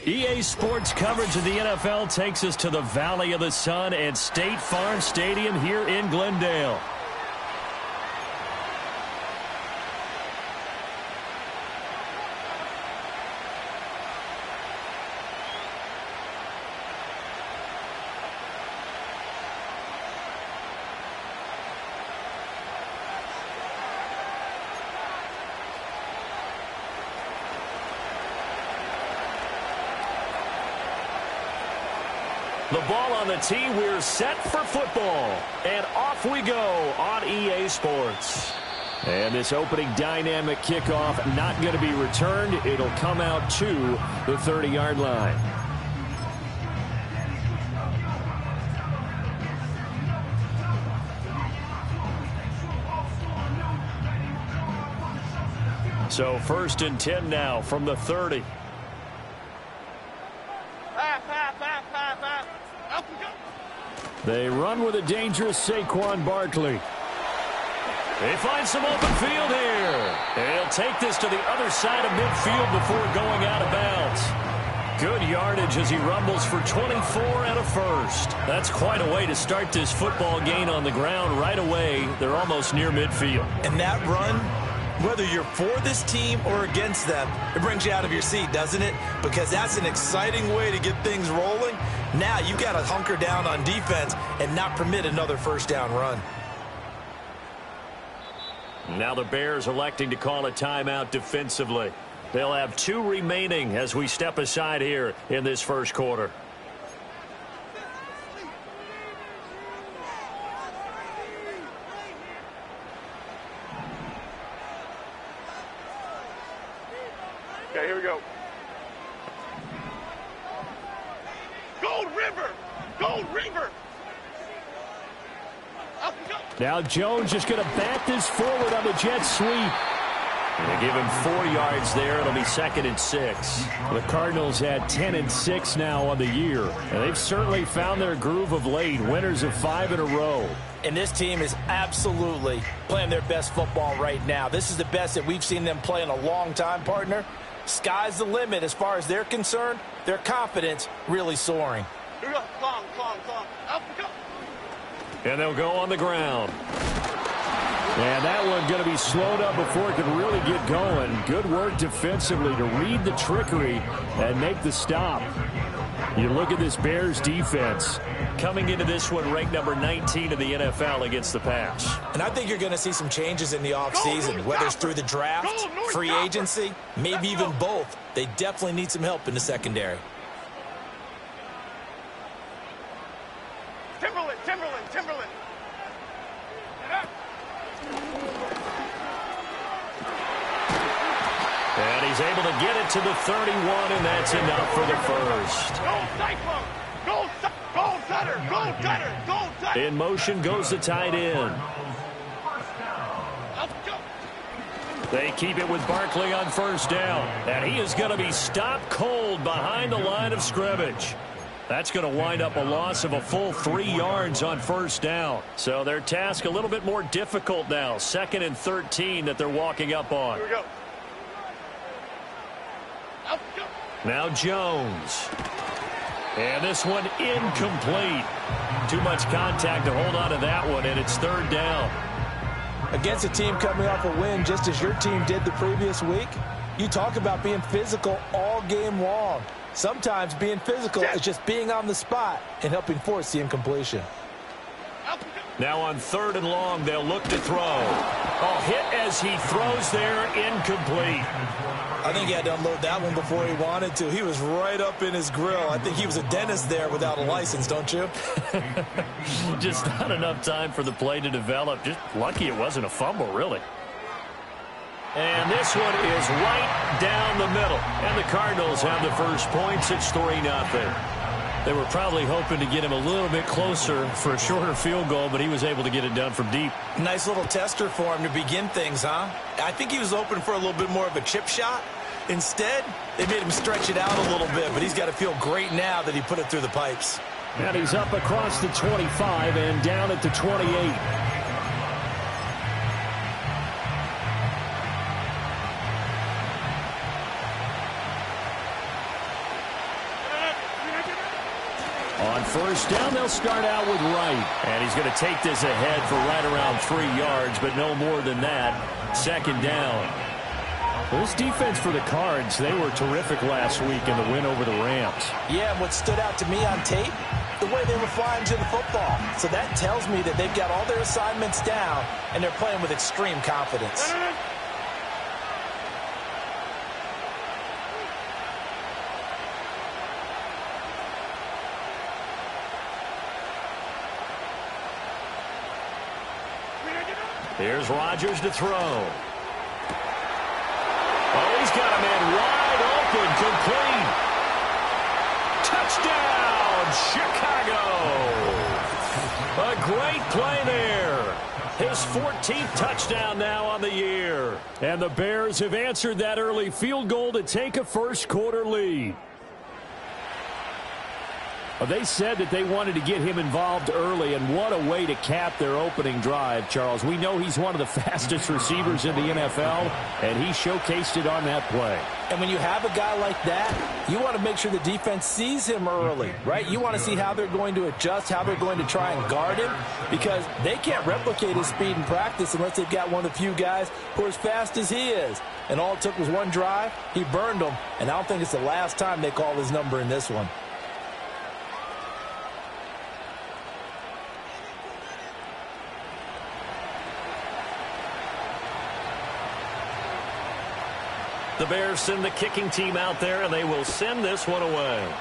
EA Sports coverage of the NFL takes us to the Valley of the Sun at State Farm Stadium here in Glendale. The ball on the tee, we're set for football. And off we go on EA Sports. And this opening dynamic kickoff not going to be returned. It'll come out to the 30-yard line. So 1st and 10 now from the 30. They run with a dangerous Saquon Barkley. They find some open field here. They'll take this to the other side of midfield before going out of bounds. Good yardage as he rumbles for 24 and a first. That's quite a way to start this football game on the ground right away. They're almost near midfield. And that run, whether you're for this team or against them, it brings you out of your seat, doesn't it? Because that's an exciting way to get things rolling. Now you've got to hunker down on defense and not permit another first down run. Now the Bears electing to call a timeout defensively. They'll have 2 remaining as we step aside here in this first quarter. Okay, here we go. Gold River! Gold River! Up we go. Now Jones just going to bat this forward on the jet sweep. They give him 4 yards there. It'll be 2nd and 6. The Cardinals had 10 and 6 now on the year. And they've certainly found their groove of late. Winners of 5 in a row. And this team is absolutely playing their best football right now. This is the best that we've seen them play in a long time, partner. Sky's the limit as far as they're concerned. Their confidence really soaring. Here we go. Long. Up we go. And they'll go on the ground. And that one going to be slowed up before it could really get going. Good work defensively to read the trickery and make the stop. You look at this Bears defense. Coming into this one ranked number 19 in the NFL against the pass. And I think you're going to see some changes in the offseason, whether it's through the draft, free agency, maybe even both. They definitely need some help in the secondary. Timberland. And he's able to get it to the 31, and that's enough for the first. Gold cutter. In motion goes the tight end. They keep it with Barkley on first down. And he is going to be stopped cold behind the line of scrimmage. That's going to wind up a loss of a full 3 yards on first down. So their task a little bit more difficult now. 2nd and 13 that they're walking up on. Here we go. Now Jones. And this one incomplete. Too much contact to hold on to that one, and it's 3rd down. Against a team coming off a win just as your team did the previous week, you talk about being physical all game long. Sometimes being physical is just being on the spot and helping force the incompletion. Now on 3rd and long, they'll look to throw. Oh, hit as he throws there, incomplete. I think he had to unload that one before he wanted to. He was right up in his grill. I think he was a dentist there without a license, don't you? Just not enough time for the play to develop. Just lucky it wasn't a fumble, really. And this one is right down the middle. And the Cardinals have the first points. It's 3-0. They were probably hoping to get him a little bit closer for a shorter field goal, but he was able to get it done from deep. Nice little tester for him to begin things, huh? I think he was open for a little bit more of a chip shot. Instead, they made him stretch it out a little bit, but he's got to feel great now that he put it through the pipes. And he's up across the 25 and down at the 28. first down, they'll start out with Wright. And he's going to take this ahead for right around 3 yards, but no more than that. Second down. This defense for the Cards, they were terrific last week in the win over the Rams. Yeah, and what stood out to me on tape, the way they were flying to the football. So that tells me that they've got all their assignments down, and they're playing with extreme confidence. Here's Rodgers to throw. Oh, he's got a man wide open, complete. Touchdown, Chicago. A great play there. His 14th touchdown now on the year. And the Bears have answered that early field goal to take a first-quarter lead. They said that they wanted to get him involved early, and what a way to cap their opening drive, Charles. We know he's one of the fastest receivers in the NFL, and he showcased it on that play. And when you have a guy like that, you want to make sure the defense sees him early, right? You want to see how they're going to adjust, how they're going to try and guard him, because they can't replicate his speed in practice unless they've got one of the few guys who are as fast as he is. And all it took was one drive. He burned them, and I don't think it's the last time they call his number in this one. The Bears send the kicking team out there, and they will send this one away.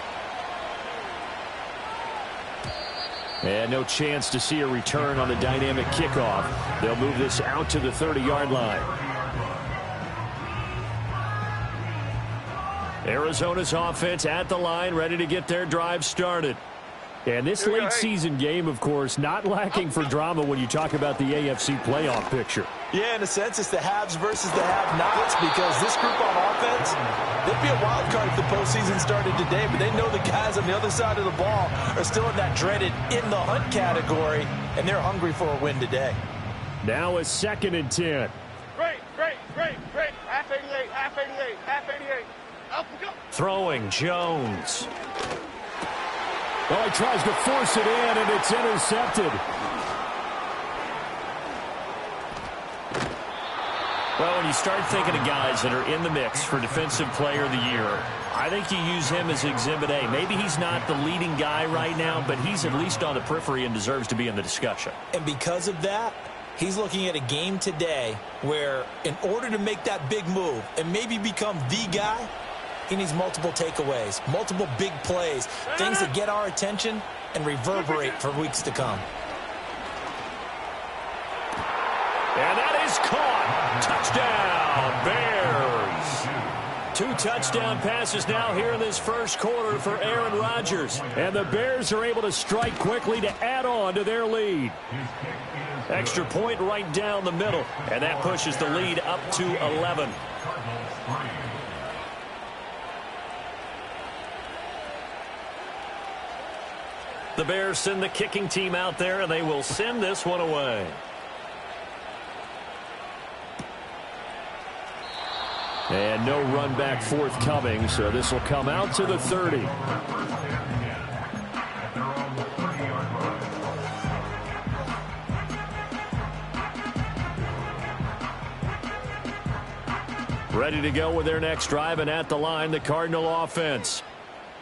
And no chance to see a return on the dynamic kickoff. They'll move this out to the 30-yard line. Arizona's offense at the line, ready to get their drive started. And this late season game, of course, not lacking for drama when you talk about the AFC playoff picture. Yeah, in a sense, it's the haves versus the have-nots, because this group on offense, they'd be a wild card if the postseason started today, but they know the guys on the other side of the ball are still in that dreaded in-the-hunt category, and they're hungry for a win today. Now a 2nd and 10. Great. Half 88, half 88, half 88. Up we go. Throwing Jones. Well, he tries to force it in, and it's intercepted. Well, when you start thinking of guys that are in the mix for Defensive Player of the Year, I think you use him as Exhibit A. Maybe he's not the leading guy right now, but he's at least on the periphery and deserves to be in the discussion. And because of that, he's looking at a game today where in order to make that big move and maybe become the guy, he needs multiple takeaways, multiple big plays, things that get our attention and reverberate for weeks to come. And that is caught. Touchdown, Bears. 2 touchdown passes now here in this first quarter for Aaron Rodgers. And the Bears are able to strike quickly to add on to their lead. Extra point right down the middle. And that pushes the lead up to 11. The Bears send the kicking team out there, and they will send this one away. And no run back forthcoming, so this will come out to the 30. Ready to go with their next drive, and at the line, the Cardinal offense.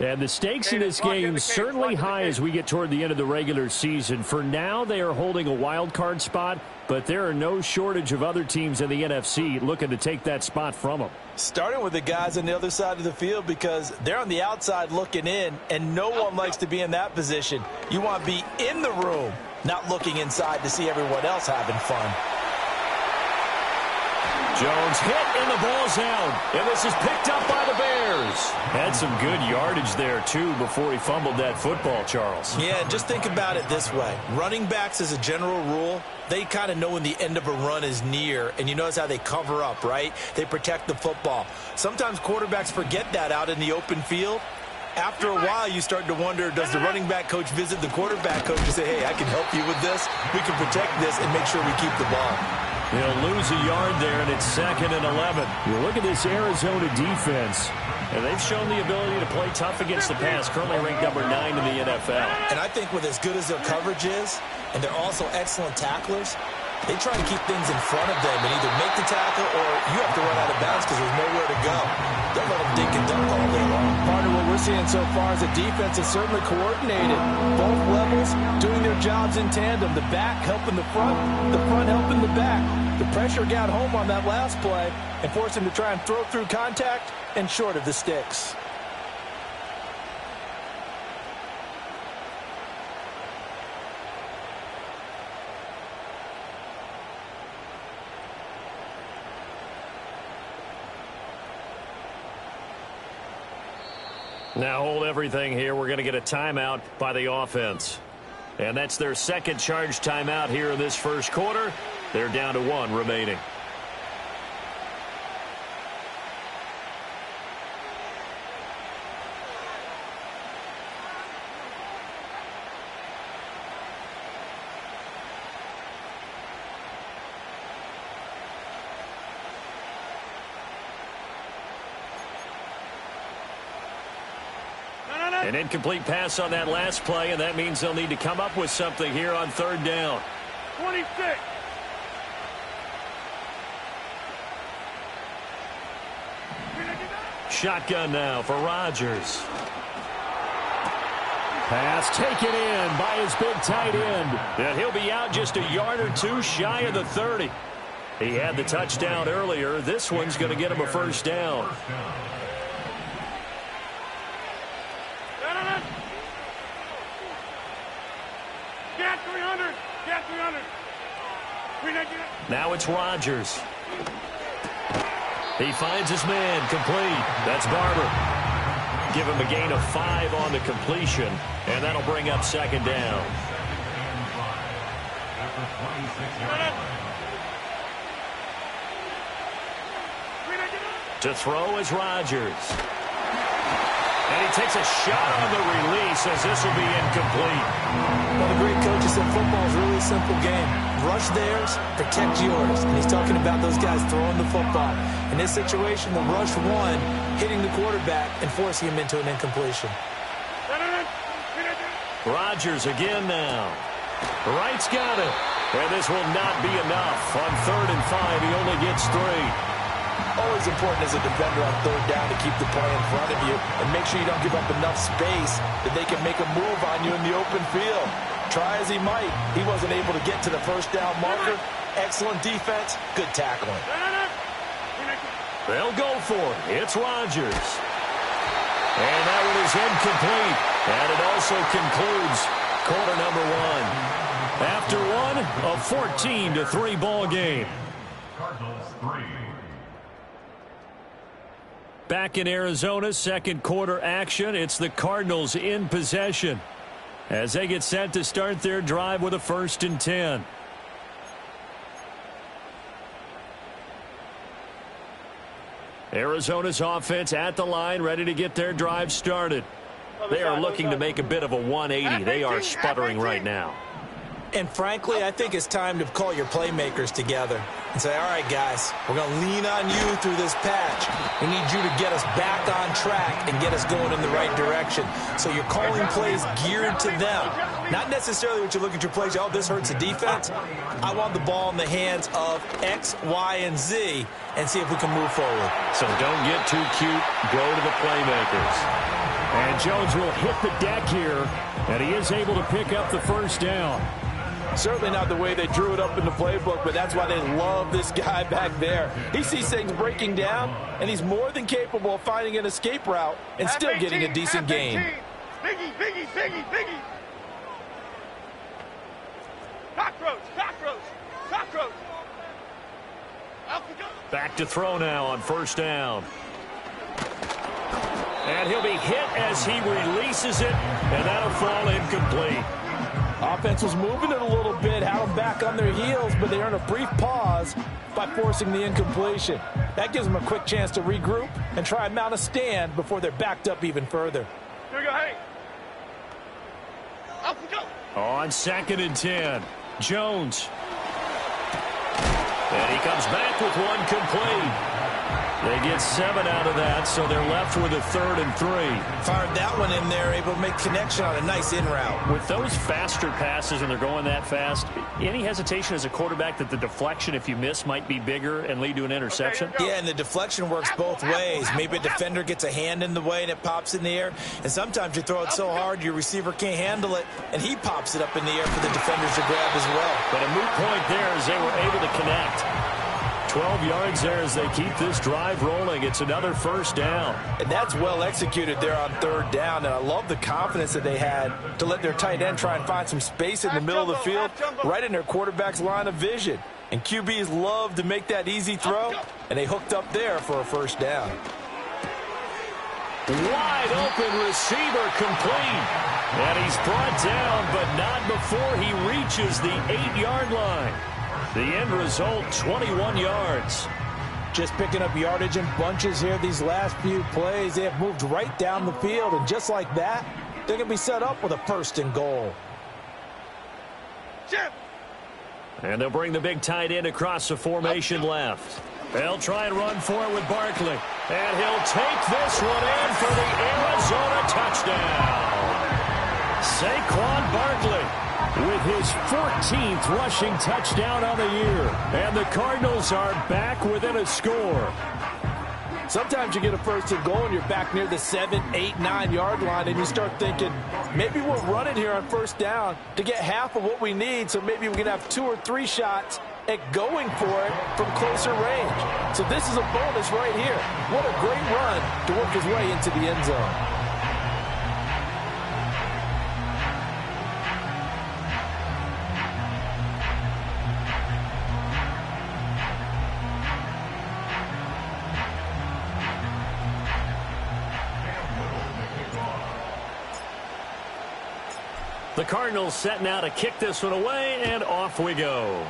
And the stakes in this game certainly high as we get toward the end of the regular season. For now, they are holding a wild card spot, but there are no shortage of other teams in the NFC looking to take that spot from them. Starting with the guys on the other side of the field, because they're on the outside looking in, and no one likes to be in that position. You want to be in the room, not looking inside to see everyone else having fun. Jones hit, and the ball's out. And this is picked up by the Bears. Had some good yardage there, too, before he fumbled that football, Charles. Yeah, just think about it this way. Running backs, as a general rule, they kind of know when the end of a run is near, and you notice how they cover up, right? They protect the football. Sometimes quarterbacks forget that out in the open field. After a while, you start to wonder, does the running back coach visit the quarterback coach and say, hey, I can help you with this. We can protect this and make sure we keep the ball. He'll lose a yard there, and it's 2nd and 11. You look at this Arizona defense, and they've shown the ability to play tough against the pass, currently ranked number 9 in the NFL. And I think with as good as their coverage is, and they're also excellent tacklers, they try to keep things in front of them and either make the tackle or you have to run out of bounds because there's nowhere to go. Don't let them dink and dunk all day long. Part of what we're seeing so far is the defense is certainly coordinated. Both levels doing their jobs in tandem. The back helping the front helping the back. The pressure got home on that last play and forced him to try and throw through contact and short of the sticks. Now hold everything here. We're going to get a timeout by the offense. And that's their second charge timeout here in this first quarter. They're down to 1 remaining. An incomplete pass on that last play, and that means they'll need to come up with something here on 3rd down. 26. Shotgun now for Rodgers. Pass taken in by his big tight end. And he'll be out just a yard or 2 shy of the 30. He had the touchdown earlier. This one's going to get him a 1st down. Now it's Rodgers. He finds his man, complete. That's Barber. Give him a gain of 5 on the completion, and that'll bring up 2nd down. To throw is Rodgers. And he takes a shot on the release as this will be incomplete. Well, the great coach said football is really a simple game. Rush theirs, protect yours. And he's talking about those guys throwing the football. In this situation, the rush one, hitting the quarterback and forcing him into an incompletion. Rodgers again now. Wright's got it. And this will not be enough. On 3rd and 5, he only gets 3. Always important as a defender on 3rd down to keep the play in front of you and make sure you don't give up enough space that they can make a move on you in the open field. Try as he might, he wasn't able to get to the 1st down marker. Excellent defense, good tackling. They'll go for it. It's Rodgers. And that one is incomplete. And it also concludes quarter number 1. After one, a 14-3 ball game. Cardinals 3. Back in Arizona, 2nd quarter action. It's the Cardinals in possession as they get set to start their drive with a 1st and 10. Arizona's offense at the line, ready to get their drive started. They are looking to make a bit of a 180. They are sputtering right now. And frankly, I think it's time to call your playmakers together and say, all right, guys, we're going to lean on you through this patch. We need you to get us back on track and get us going in the right direction. So you're calling plays geared to them. Not necessarily what you look at your plays, oh, this hurts the defense. I want the ball in the hands of X, Y, and Z and see if we can move forward. So don't get too cute. Go to the playmakers. And Jones will hit the deck here, and he is able to pick up the 1st down. Certainly not the way they drew it up in the playbook, but that's why they love this guy back there. He sees things breaking down, and he's more than capable of finding an escape route and still getting a decent gain. Biggie, biggie, biggie, biggie. Cockroach, cockroach, cockroach. Back to throw now on 1st down. And he'll be hit as he releases it, and that'll fall incomplete. Offense was moving it a little bit, had them back on their heels, but they earn a brief pause by forcing the incompletion. That gives them a quick chance to regroup and try and mount a stand before they're backed up even further. Here we go, hey. Up we go. On 2nd and 10, Jones. And And he comes back with one complete. They get 7 out of that, so they're left with a 3rd and 3. Fired that one in there, able to make connection on a nice in route. With those faster passes and they're going that fast, any hesitation as a quarterback that the deflection, if you miss, might be bigger and lead to an interception? Yeah, and the deflection works both ways. Maybe a defender gets a hand in the way and it pops in the air. And sometimes you throw it so hard your receiver can't handle it, and he pops it up in the air for the defenders to grab as well. But a moot point there as they were able to connect. 12 yards there as they keep this drive rolling. It's another 1st down. And that's well executed there on 3rd down. And I love the confidence that they had to let their tight end try and find some space in the middle of the field, right in their quarterback's line of vision. And QBs love to make that easy throw, and they hooked up there for a 1st down. Wide open receiver complete. And he's brought down, but not before he reaches the 8-yard line. The end result, 21 yards. Just picking up yardage in bunches here these last few plays. They have moved right down the field, and just like that, they're going to be set up with a 1st and goal. And they'll bring the big tight end across the formation left. They'll try and run for it with Barkley. And he'll take this one in for the Arizona touchdown. Saquon Barkley with his 14th rushing touchdown on the year. And the Cardinals are back within a score. Sometimes you get a 1st and goal and you're back near the 7, 8, 9-yard line, and you start thinking, maybe we'll run it here on 1st down to get half of what we need, so maybe we can have 2 or 3 shots at going for it from closer range. So this is a bonus right here. What a great run to work his way into the end zone. The Cardinals set now to kick this one away, and off we go.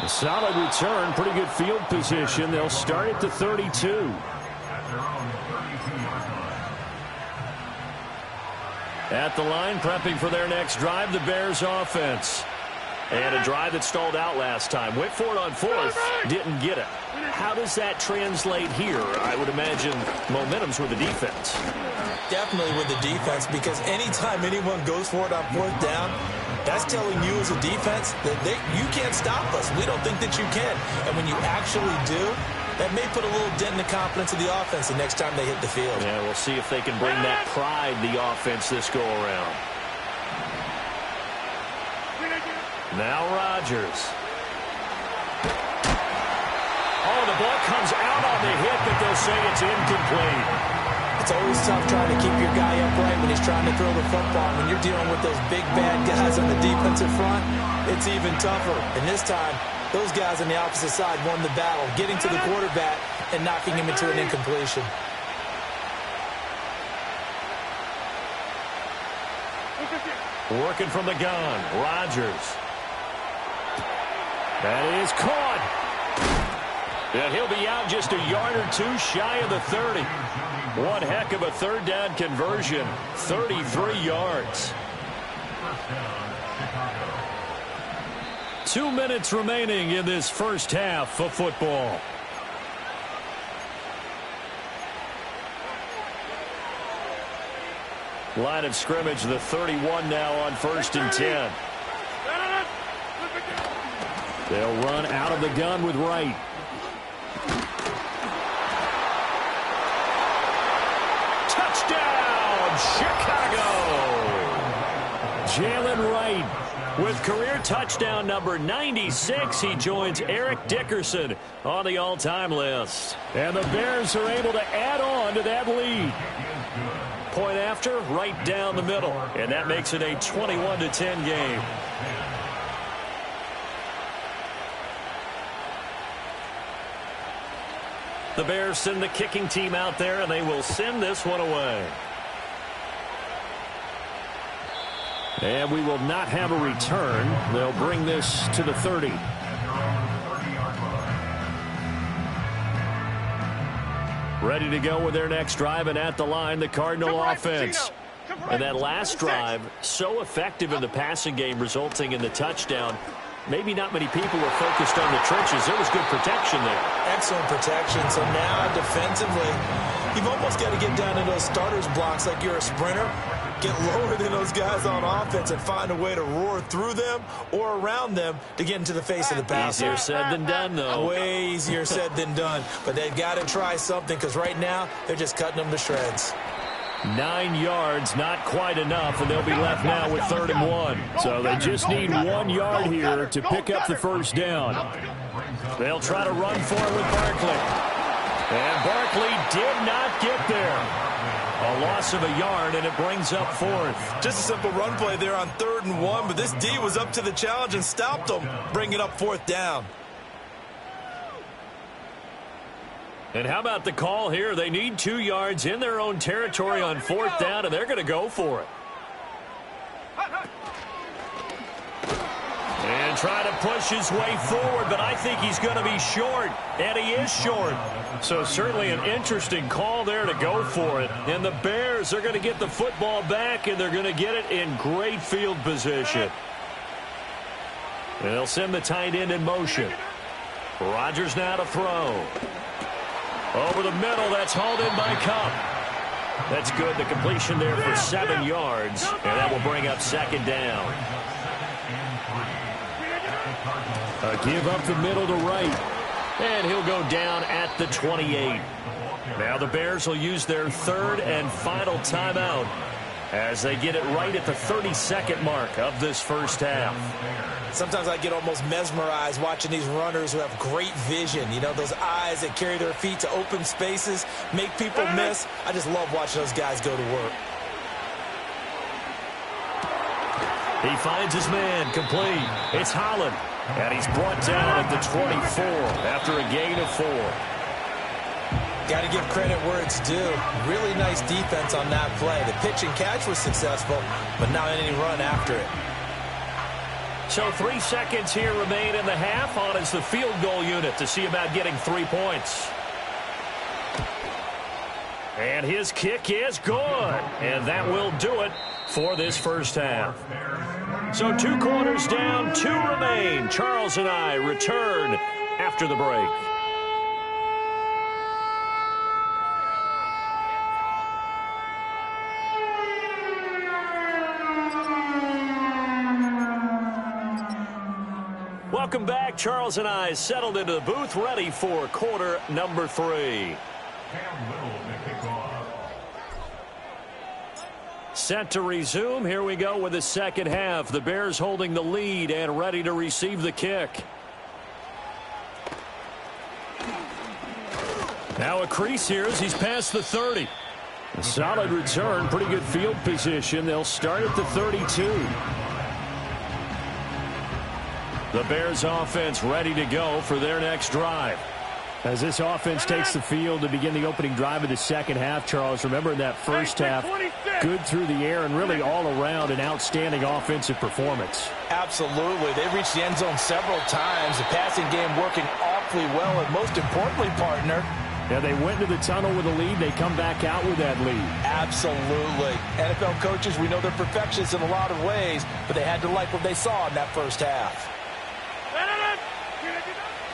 A solid return, pretty good field position. They'll start at the 32. At the line, prepping for their next drive, the Bears offense. And a drive that stalled out last time. Went for it on 4th, didn't get it. How does that translate here? I would imagine momentum's with the defense. Definitely with the defense, because anytime anyone goes for it on 4th down, that's telling you as a defense that you can't stop us. We don't think that you can. And when you actually do, that may put a little dent in the confidence of the offense the next time they hit the field. Yeah, we'll see if they can bring that pride, the offense, this go-around. Now Rodgers. Oh, the ball comes out on the hit, but they'll say it's incomplete. It's always tough trying to keep your guy upright when he's trying to throw the football. When you're dealing with those big, bad guys on the defensive front, it's even tougher. And this time, those guys on the opposite side won the battle, getting to the quarterback and knocking him into an incompletion. Working from the gun, Rodgers. That is caught. And he'll be out just a yard or 2 shy of the 30. One heck of a 3rd down conversion. 33 yards. 2 minutes remaining in this first half of football. Line of scrimmage, the 31 now on 1st and 10. They'll run out of the gun with Wright. Touchdown, Chicago! Jalen Wright with career touchdown number 96. He joins Eric Dickerson on the all-time list. And the Bears are able to add on to that lead. Point after, right down the middle. And that makes it a 21-10 game. The Bears send the kicking team out there, and they will send this one away. And we will not have a return. They'll bring this to the 30. Ready to go with their next drive, and at the line, the Cardinal offense. And that last drive, so effective in the passing game, resulting in the touchdown. Maybe not many people were focused on the trenches. There was good protection there. Excellent protection. So now defensively, you've almost got to get down to those starters blocks like you're a sprinter. Get lower than those guys on offense and find a way to roar through them or around them to get into the face of the passer. Easier said than done, though. Way easier said than done. But they've got to try something because right now they're just cutting them to shreds. 9 yards, not quite enough, and they'll be left now with 3rd and 1. So they just need 1 yard here to pick up the first down. They'll try to run for it with Barkley. And Barkley did not get there. A loss of a yard, and it brings up 4th. Just a simple run play there on 3rd and 1, but this D was up to the challenge and stopped them, bringing up 4th down. And how about the call here? They need 2 yards in their own territory on 4th down, and they're going to go for it. And try to push his way forward, but I think he's going to be short, and he is short. So certainly an interesting call there to go for it. And the Bears are going to get the football back, and they're going to get it in great field position. And they'll send the tight end in motion. Rodgers now to throw. Over the middle, that's hauled in by Kupp. That's good, the completion there for 7 yards, and that will bring up 2nd down. A give up the middle to right, and he'll go down at the 28. Now the Bears will use their 3rd and final timeout as they get it right at the 32nd mark of this first half. Sometimes I get almost mesmerized watching these runners who have great vision. You know, those eyes that carry their feet to open spaces, make people miss. I just love watching those guys go to work. He finds his man, complete. It's Holland, and he's brought down at the 24 after a gain of 4. Got to give credit where it's due. Really nice defense on that play. The pitch and catch was successful, but not any run after it. So 3 seconds here remain in the half on as the field goal unit to see about getting 3 points. And his kick is good. And that will do it for this first half. So 2 quarters down, 2 remain. Charles and I return after the break. Welcome back. Charles and I settled into the booth, ready for quarter number 3. Set to resume. Here we go with the second half. The Bears holding the lead and ready to receive the kick. Now a crease here as he's past the 30. A solid return, pretty good field position. They'll start at the 32. The Bears offense ready to go for their next drive. As this offense takes the field to begin the opening drive of the second half, Charles, remember in that first half, good through the air and really all around an outstanding offensive performance. Absolutely. They reached the end zone several times. The passing game working awfully well, and most importantly, partner, yeah, they went to the tunnel with a lead. They come back out with that lead. Absolutely. NFL coaches, we know they're perfectionists in a lot of ways, but they had to like what they saw in that first half.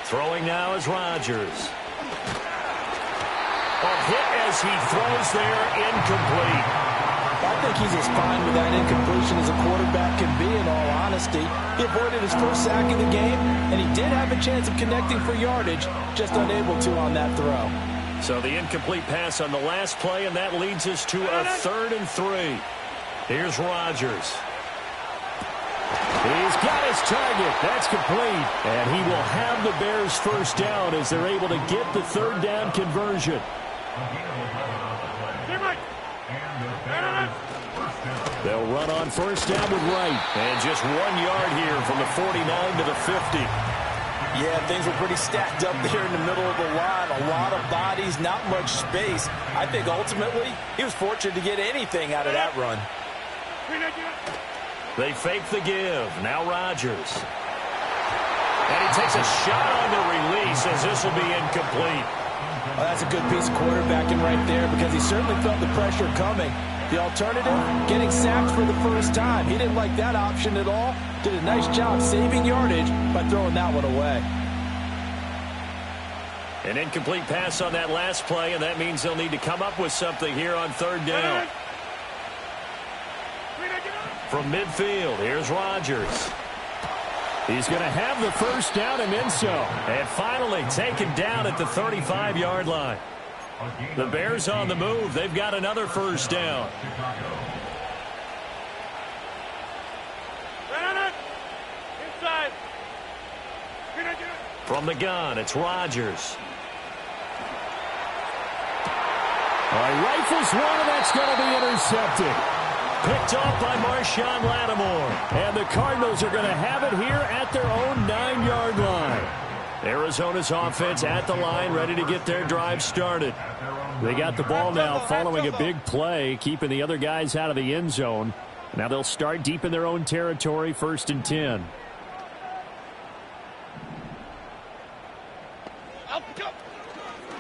Throwing now is Rodgers. A hit as he throws there, incomplete. I think he's as fine with that incompletion as a quarterback can be, in all honesty. He avoided his first sack of the game, and he did have a chance of connecting for yardage, just unable to on that throw. So the incomplete pass on the last play, and that leads us to a 3rd and 3. Here's Rodgers. He's got his target. That's complete. And he will have the Bears first down as they're able to get the 3rd down conversion. They'll run on first down with Wright. And just 1 yard here from the 49 to the 50. Yeah, things were pretty stacked up there in the middle of the line. A lot of bodies, not much space. I think ultimately he was fortunate to get anything out of that run. They fake the give. Now Rodgers. And he takes a shot on the release as this will be incomplete. Well, that's a good piece of quarterbacking right there because he certainly felt the pressure coming. The alternative, getting sacked for the first time. He didn't like that option at all. Did a nice job saving yardage by throwing that one away. An incomplete pass on that last play, and that means they'll need to come up with something here on third down. From midfield, here's Rodgers. He's going to have the first down and then so. And finally taken down at the 35-yard line. The Bears on the move. They've got another first down. Inside. From the gun, it's Rodgers. Rifles one, and that's going to be intercepted. Picked off by Marshawn Lattimore. And the Cardinals are going to have it here at their own 9-yard line. Arizona's offense at the line, ready to get their drive started. They got the ball now following a big play, keeping the other guys out of the end zone. Now they'll start deep in their own territory, 1st and 10.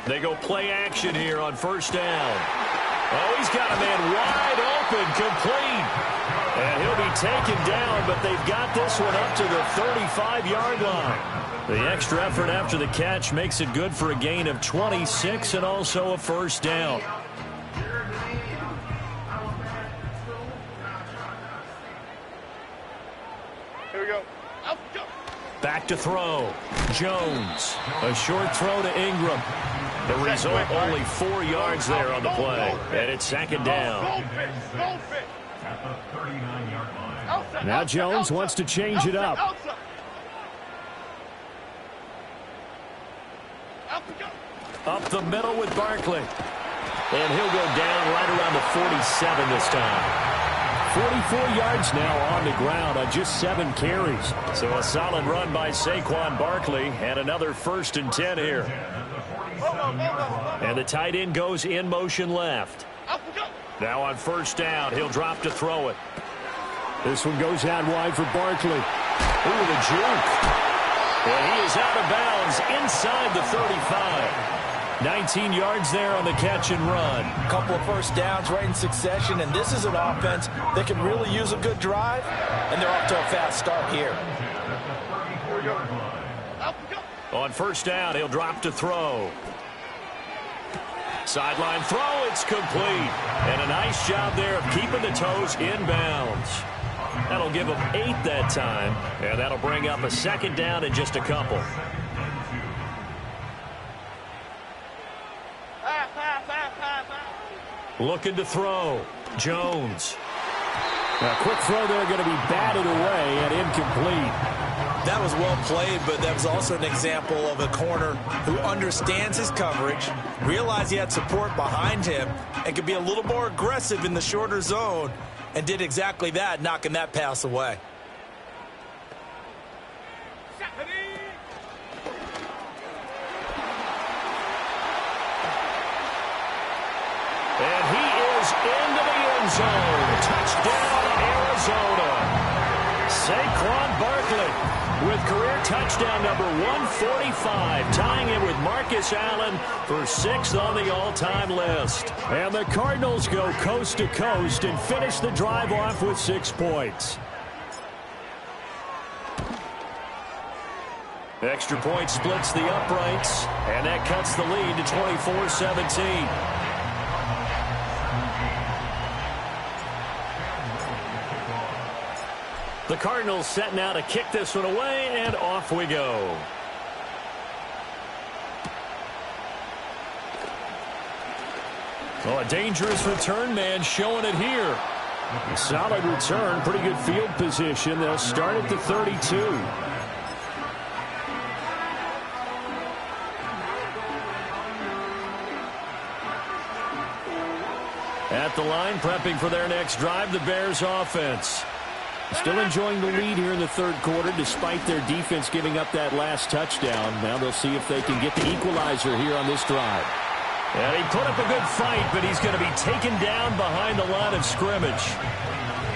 They go play action here on first down. Oh, he's got a man wide open, complete. And he'll be taken down, but they've got this one up to the 35-yard line. The extra effort after the catch makes it good for a gain of 26 and also a first down. Here we go. Back to throw. Jones. A short throw to Ingram. The result, only 4 yards there on the play. And it's second down. Now Jones wants to change it up. Up the middle with Barkley. And he'll go down right around the 47 this time. 44 yards now on the ground on just 7 carries. So a solid run by Saquon Barkley and another 1st and 10 here. And the tight end goes in motion left. Now on first down, he'll drop to throw it. This one goes out wide for Barkley. Ooh, the juke. And he is out of bounds inside the 35. 19 yards there on the catch and run. A couple of first downs right in succession, and this is an offense that can really use a good drive, and they're off to a fast start here. On first down, he'll drop to throw. Sideline throw, it's complete. And a nice job there of keeping the toes inbounds. That'll give them 8 that time, and that'll bring up a second down in just a couple. Looking to throw. Jones. A quick throw there going to be batted away and incomplete. That was well played, but that was also an example of a corner who understands his coverage, realized he had support behind him, and could be a little more aggressive in the shorter zone, and did exactly that, knocking that pass away. And he is into the end zone. Touchdown, Arizona. Saquon Barkley with career touchdown number 145, tying it with Marcus Allen for 6th on the all-time list. And the Cardinals go coast to coast and finish the drive off with 6 points. Extra point splits the uprights, and that cuts the lead to 24-17. The Cardinals set now to kick this one away, and off we go. Well, a dangerous return man showing it here. A solid return, pretty good field position. They'll start at the 32. At the line, prepping for their next drive, the Bears offense. Still enjoying the lead here in the third quarter despite their defense giving up that last touchdown. Now they'll see if they can get the equalizer here on this drive. And he put up a good fight, but he's going to be taken down behind the line of scrimmage.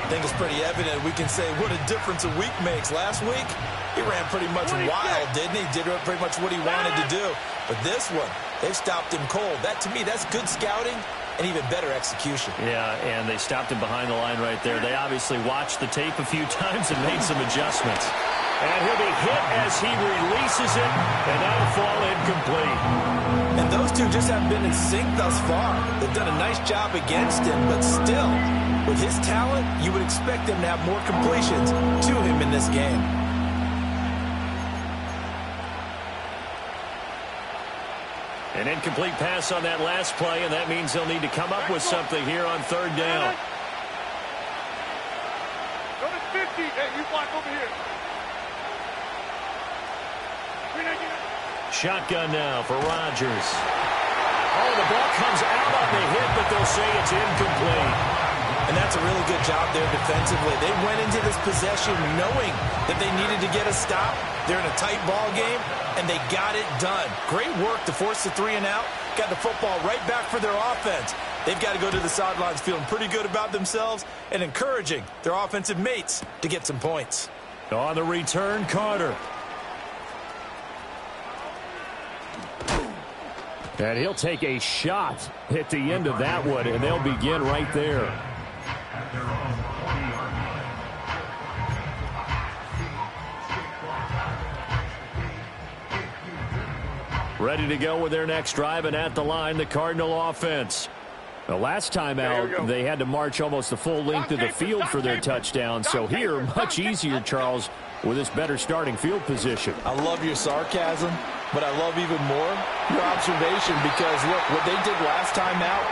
I think it's pretty evident. We can say what a difference a week makes. Last week, he ran pretty much wild, didn't he? Did pretty much what he wanted to do. But this one, they've stopped him cold. That, to me, that's good scouting and even better execution. Yeah, and they stopped him behind the line right there. They obviously watched the tape a few times and made some adjustments. And he'll be hit as he releases it, and that'll fall incomplete. And those two just haven't been in sync thus far. They've done a nice job against him, but still, with his talent, you would expect him to have more completions to him in this game. An incomplete pass on that last play, and that means they'll need to come up with something here on third down. Go to 50. Hey, you block over here. Shotgun now for Rodgers. Oh, the ball comes out on the hit, but they'll say it's incomplete. And that's a really good job there defensively. They went into this possession knowing that they needed to get a stop. They're in a tight ball game, and they got it done. Great work to force the 3 and out. Got the football right back for their offense. They've got to go to the sidelines feeling pretty good about themselves and encouraging their offensive mates to get some points. On the return, Carter. And he'll take a shot at the end of that one, and they'll begin right there. Ready to go with their next drive, and at the line, the Cardinal offense. The last time out, they had to march almost the full length of the field for their touchdown. So here, much easier, Charles, with this better starting field position. I love your sarcasm, but I love even more your observation because, look, what they did last time out,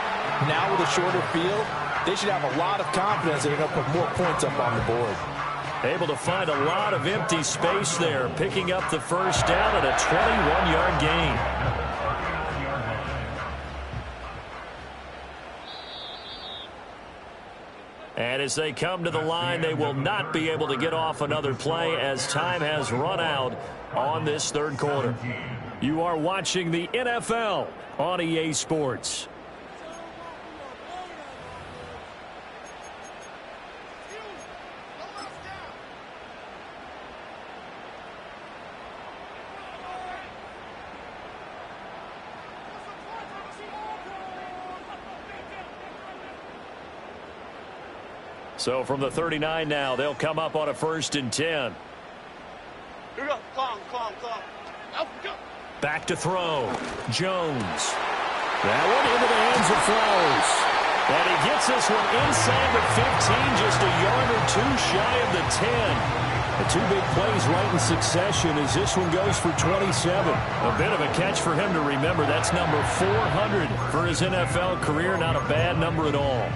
now with a shorter field, they should have a lot of confidence that they're going to put more points up on the board. Able to find a lot of empty space there, picking up the first down at a 21-yard gain. And as they come to the line, they will not be able to get off another play as time has run out on this third quarter. You are watching the NFL on EA Sports. So from the 39 now, they'll come up on a 1st and 10. Back to throw. Jones. That one into the hands of Flowers. And he gets this one inside the 15, just a yard or two shy of the 10. The 2 big plays right in succession as this one goes for 27. A bit of a catch for him to remember. That's number 400 for his NFL career. Not a bad number at all.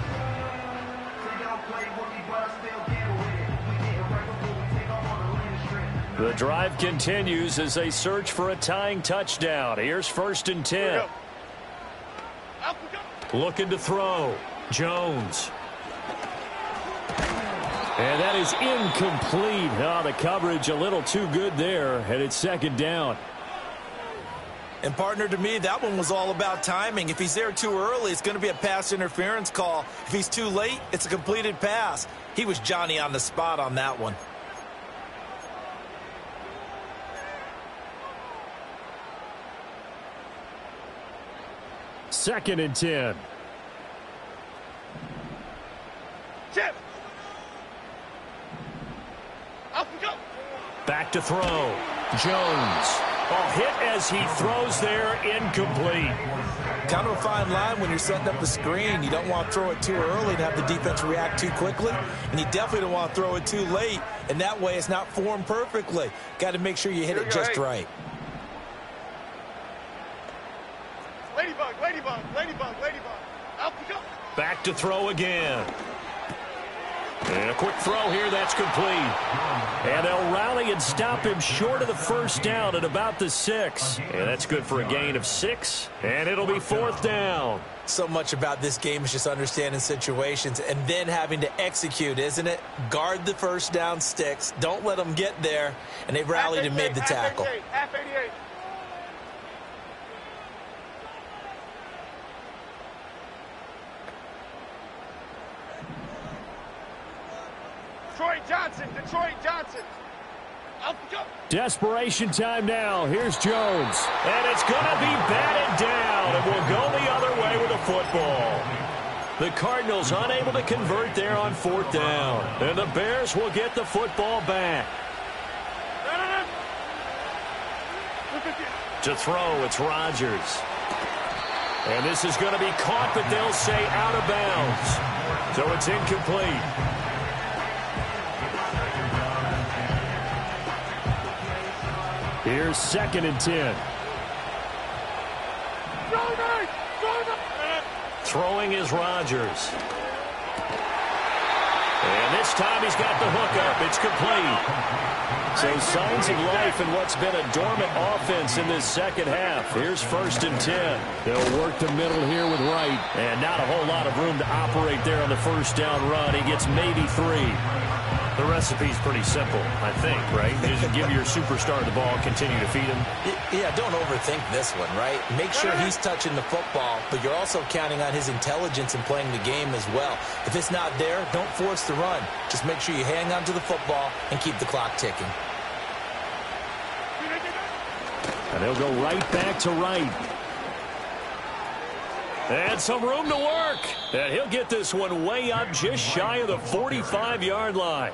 The drive continues as they search for a tying touchdown. Here's 1st and 10. Looking to throw. Jones. And that is incomplete. Oh, the coverage a little too good there, and it's 2nd down. And partner, to me, that one was all about timing. If he's there too early, it's going to be a pass interference call. If he's too late, it's a completed pass. He was Johnny on the spot on that one. Second and 10. Chip. Back to throw. Jones. Oh, hit as he throws there, incomplete. Kind of a fine line when you're setting up the screen. You don't want to throw it too early and have the defense react too quickly. And you definitely don't want to throw it too late. And that way it's not formed perfectly. Got to make sure you hit it just right. Ladybug, ladybug, ladybug, ladybug. Back to throw again. And a quick throw here, that's complete. And they'll rally and stop him short of the first down at about the 6. And that's good for a gain of 6. And it'll be 4th down. So much about this game is just understanding situations and then having to execute, isn't it? Guard the first down sticks. Don't let them get there. And they rallied and made the tackle. Half 88. Detroit Johnson. Desperation time now. Here's Jones. And it's going to be batted down, and we'll go the other way with the football. The Cardinals unable to convert there on 4th down. And the Bears will get the football back. To throw, it's Rodgers. And this is going to be caught, but they'll say out of bounds. So it's incomplete. Here's 2nd and 10. Throwing is Rodgers. And this time he's got the hook up. It's complete. So signs of life in what's been a dormant offense in this second half. Here's 1st and 10. They'll work the middle here with Wright. And not a whole lot of room to operate there on the 1st down run. He gets maybe 3. The recipe's pretty simple, I think, right? Just give your superstar the ball, continue to feed him. Yeah, don't overthink this one, right? Make sure he's touching the football, but you're also counting on his intelligence in playing the game as well. If it's not there, don't force the run. Just make sure you hang on to the football and keep the clock ticking. And they'll go right back to Wright. And some room to work. And he'll get this one way up just shy of the 45-yard line.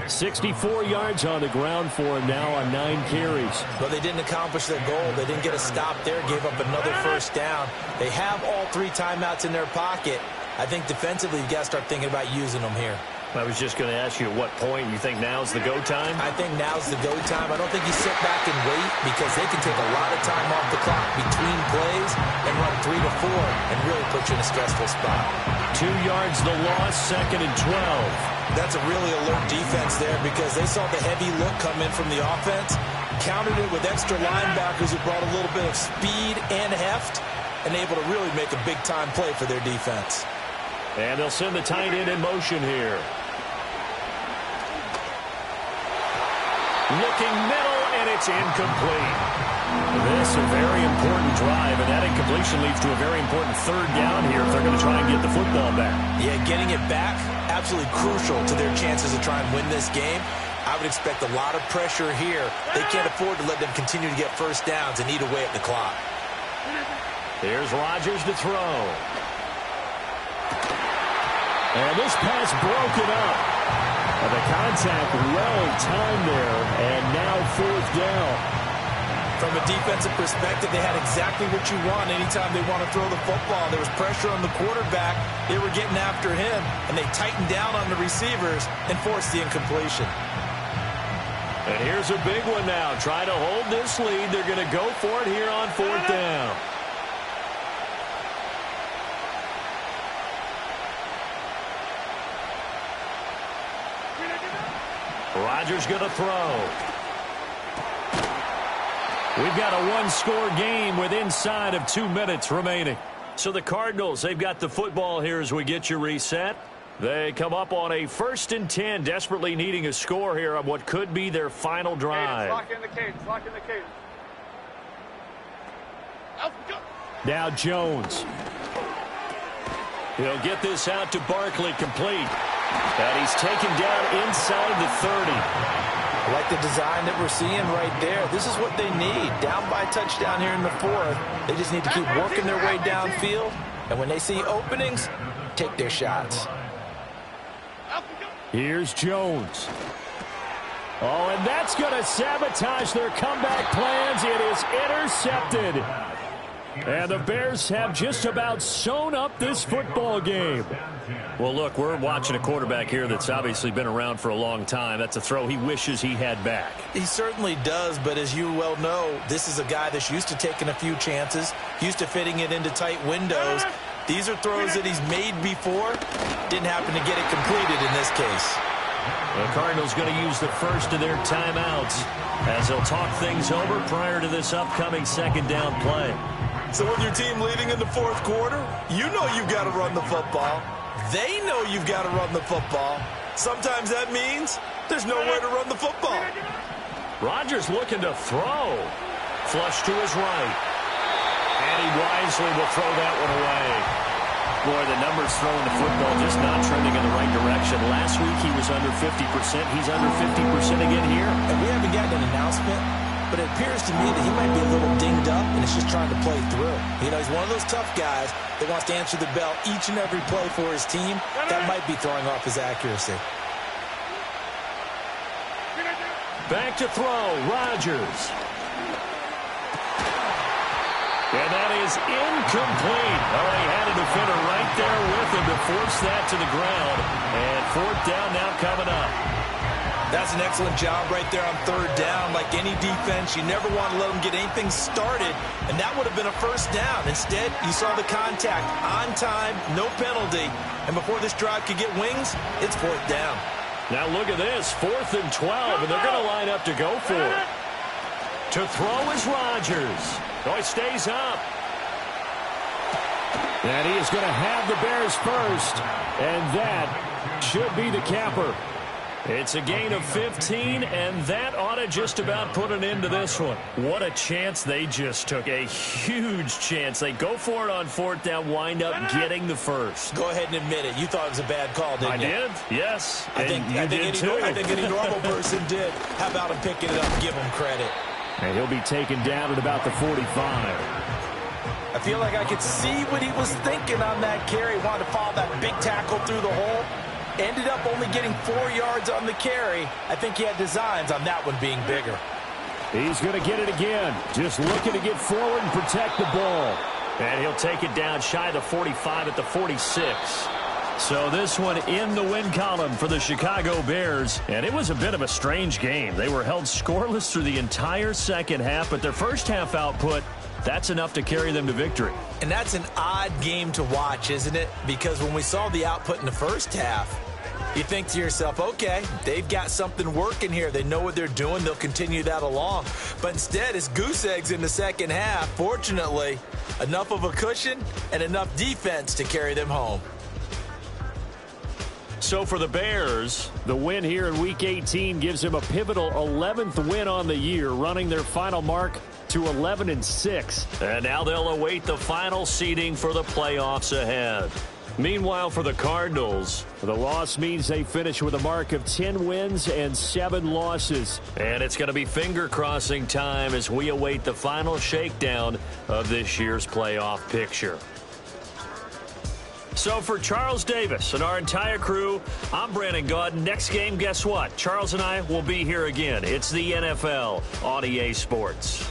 64 yards on the ground for him now on 9 carries. But they didn't accomplish their goal. They didn't get a stop there, gave up another 1st down. They have all 3 timeouts in their pocket. I think defensively you've got to start thinking about using them here. I was just going to ask you at what point you think now's the go time? I think now's the go time. I don't think you sit back and wait because they can take a lot of time off the clock between plays and run 3 to 4 and really put you in a stressful spot. 2 yards the loss, 2nd and 12. That's a really alert defense there because they saw the heavy look come in from the offense, countered it with extra linebackers who brought a little bit of speed and heft, and able to really make a big-time play for their defense. And they'll send the tight end in motion here. Looking middle, and it's incomplete. This is a very important drive, and that incompletion leads to a very important 3rd down here if they're going to try and get the football back. Yeah, getting it back, absolutely crucial to their chances to try and win this game. I would expect a lot of pressure here. They can't afford to let them continue to get 1st downs and eat away at the clock. Here's Rodgers to throw. And this pass broken up. And the contact well timed there, and now 4th down. From a defensive perspective, they had exactly what you want anytime they want to throw the football. There was pressure on the quarterback. They were getting after him, and they tightened down on the receivers and forced the incompletion. And here's a big one now. Trying to hold this lead. They're going to go for it here on 4th down. Rodgers going to throw. We've got a 1-score game with inside of 2 minutes remaining. So the Cardinals, they've got the football here as we get you reset. They come up on a 1st and 10, desperately needing a score here on what could be their final drive. Lock in the cadence. Lock in the cadence. Now Jones. He'll get this out to Barkley, complete. And he's taken down inside the 30. I like the design that we're seeing right there. This is what they need. Down by a touchdown here in the 4th. They just need to keep working their way downfield. And when they see openings, take their shots. Here's Jones. Oh, and that's going to sabotage their comeback plans. It is intercepted. And the Bears have just about sewn up this football game. Well, look, we're watching a quarterback here that's obviously been around for a long time. That's a throw he wishes he had back. He certainly does, but as you well know, this is a guy that's used to taking a few chances, used to fitting it into tight windows. These are throws that he's made before. Didn't happen to get it completed in this case. The Cardinals going to use the first of their timeouts as they'll talk things over prior to this upcoming 2nd down play. So with your team leading in the 4th quarter, you know you've got to run the football. They know you've got to run the football. Sometimes that means there's nowhere to run the football. Rodgers looking to throw. Flush to his right. And he wisely will throw that one away. Boy, the numbers throwing the football just not trending in the right direction. Last week he was under 50%. He's under 50% again here. And we haven't gotten an announcement. but it appears to me that he might be a little dinged up and is just trying to play through. You know, he's one of those tough guys that wants to answer the bell each and every play for his team. That might be throwing off his accuracy. Back to throw, Rodgers. And that is incomplete. Oh, he had a defender right there with him to force that to the ground. And fourth down now coming up. That's an excellent job right there on third down. Like any defense, you never want to let them get anything started, and that would have been a first down. Instead, you saw the contact on time, no penalty, and before this drive could get wings, it's fourth down. Now look at this, 4th and 12, and they're going to line up to go for it. To throw is Rodgers. Oh, he stays up. And he is going to have the Bears first, and that should be the capper. It's a gain of 15, and that ought to just about put an end to this one. What a chance they just took. A huge chance. They go for it on fourth down, wind up getting the first. Go ahead and admit it. You thought it was a bad call, didn't you? I did, yes. I think any normal person did. How about him picking it up and give him credit? And he'll be taken down at about the 45. I feel like I could see what he was thinking on that carry. Wanted to follow that big tackle through the hole. Ended up only getting 4 yards on the carry. I think he had designs on that one being bigger. He's going to get it again. Just looking to get forward and protect the ball. And he'll take it down shy of the 45 at the 46. So this one in the win column for the Chicago Bears. And it was a bit of a strange game. They were held scoreless through the entire second half, but their first half output, that's enough to carry them to victory. And that's an odd game to watch, isn't it? Because when we saw the output in the first half, you think to yourself, okay, they've got something working here. They know what they're doing. They'll continue that along. But instead, it's goose eggs in the second half. Fortunately, enough of a cushion and enough defense to carry them home. So for the Bears, the win here in Week 18 gives them a pivotal 11th win on the year, running their final mark to 11-6. And now they'll await the final seeding for the playoffs ahead. Meanwhile, for the Cardinals, the loss means they finish with a mark of 10 wins and 7 losses. And it's going to be finger-crossing time as we await the final shakedown of this year's playoff picture. So for Charles Davis and our entire crew, I'm Brandon Gaudin. Next game, guess what? Charles and I will be here again. It's the NFL on EA Sports.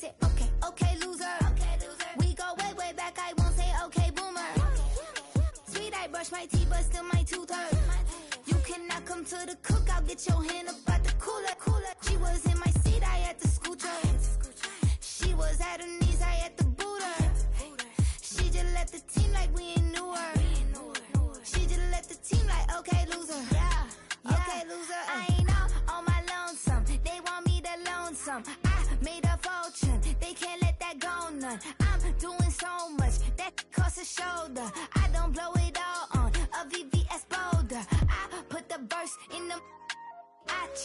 said, okay, okay, loser. Okay, loser. We go way, way back. I won't say okay, boomer. Sweet, I brush my teeth, but still my tooth hurt. You cannot come to the cookout. Get your hand up at the cooler. She was in my seat. I had to scoot her. She was at her knees. I had to boot her. She just left the team like we ain't knew her. She just left the team like okay, loser. Yeah. Okay, loser. I ain't out on my lonesome. They want me to loan some. I made a fortune. They can't let that go none. I'm doing so much that costs a shoulder. I don't blow it all on a VVS boulder. I put the verse in the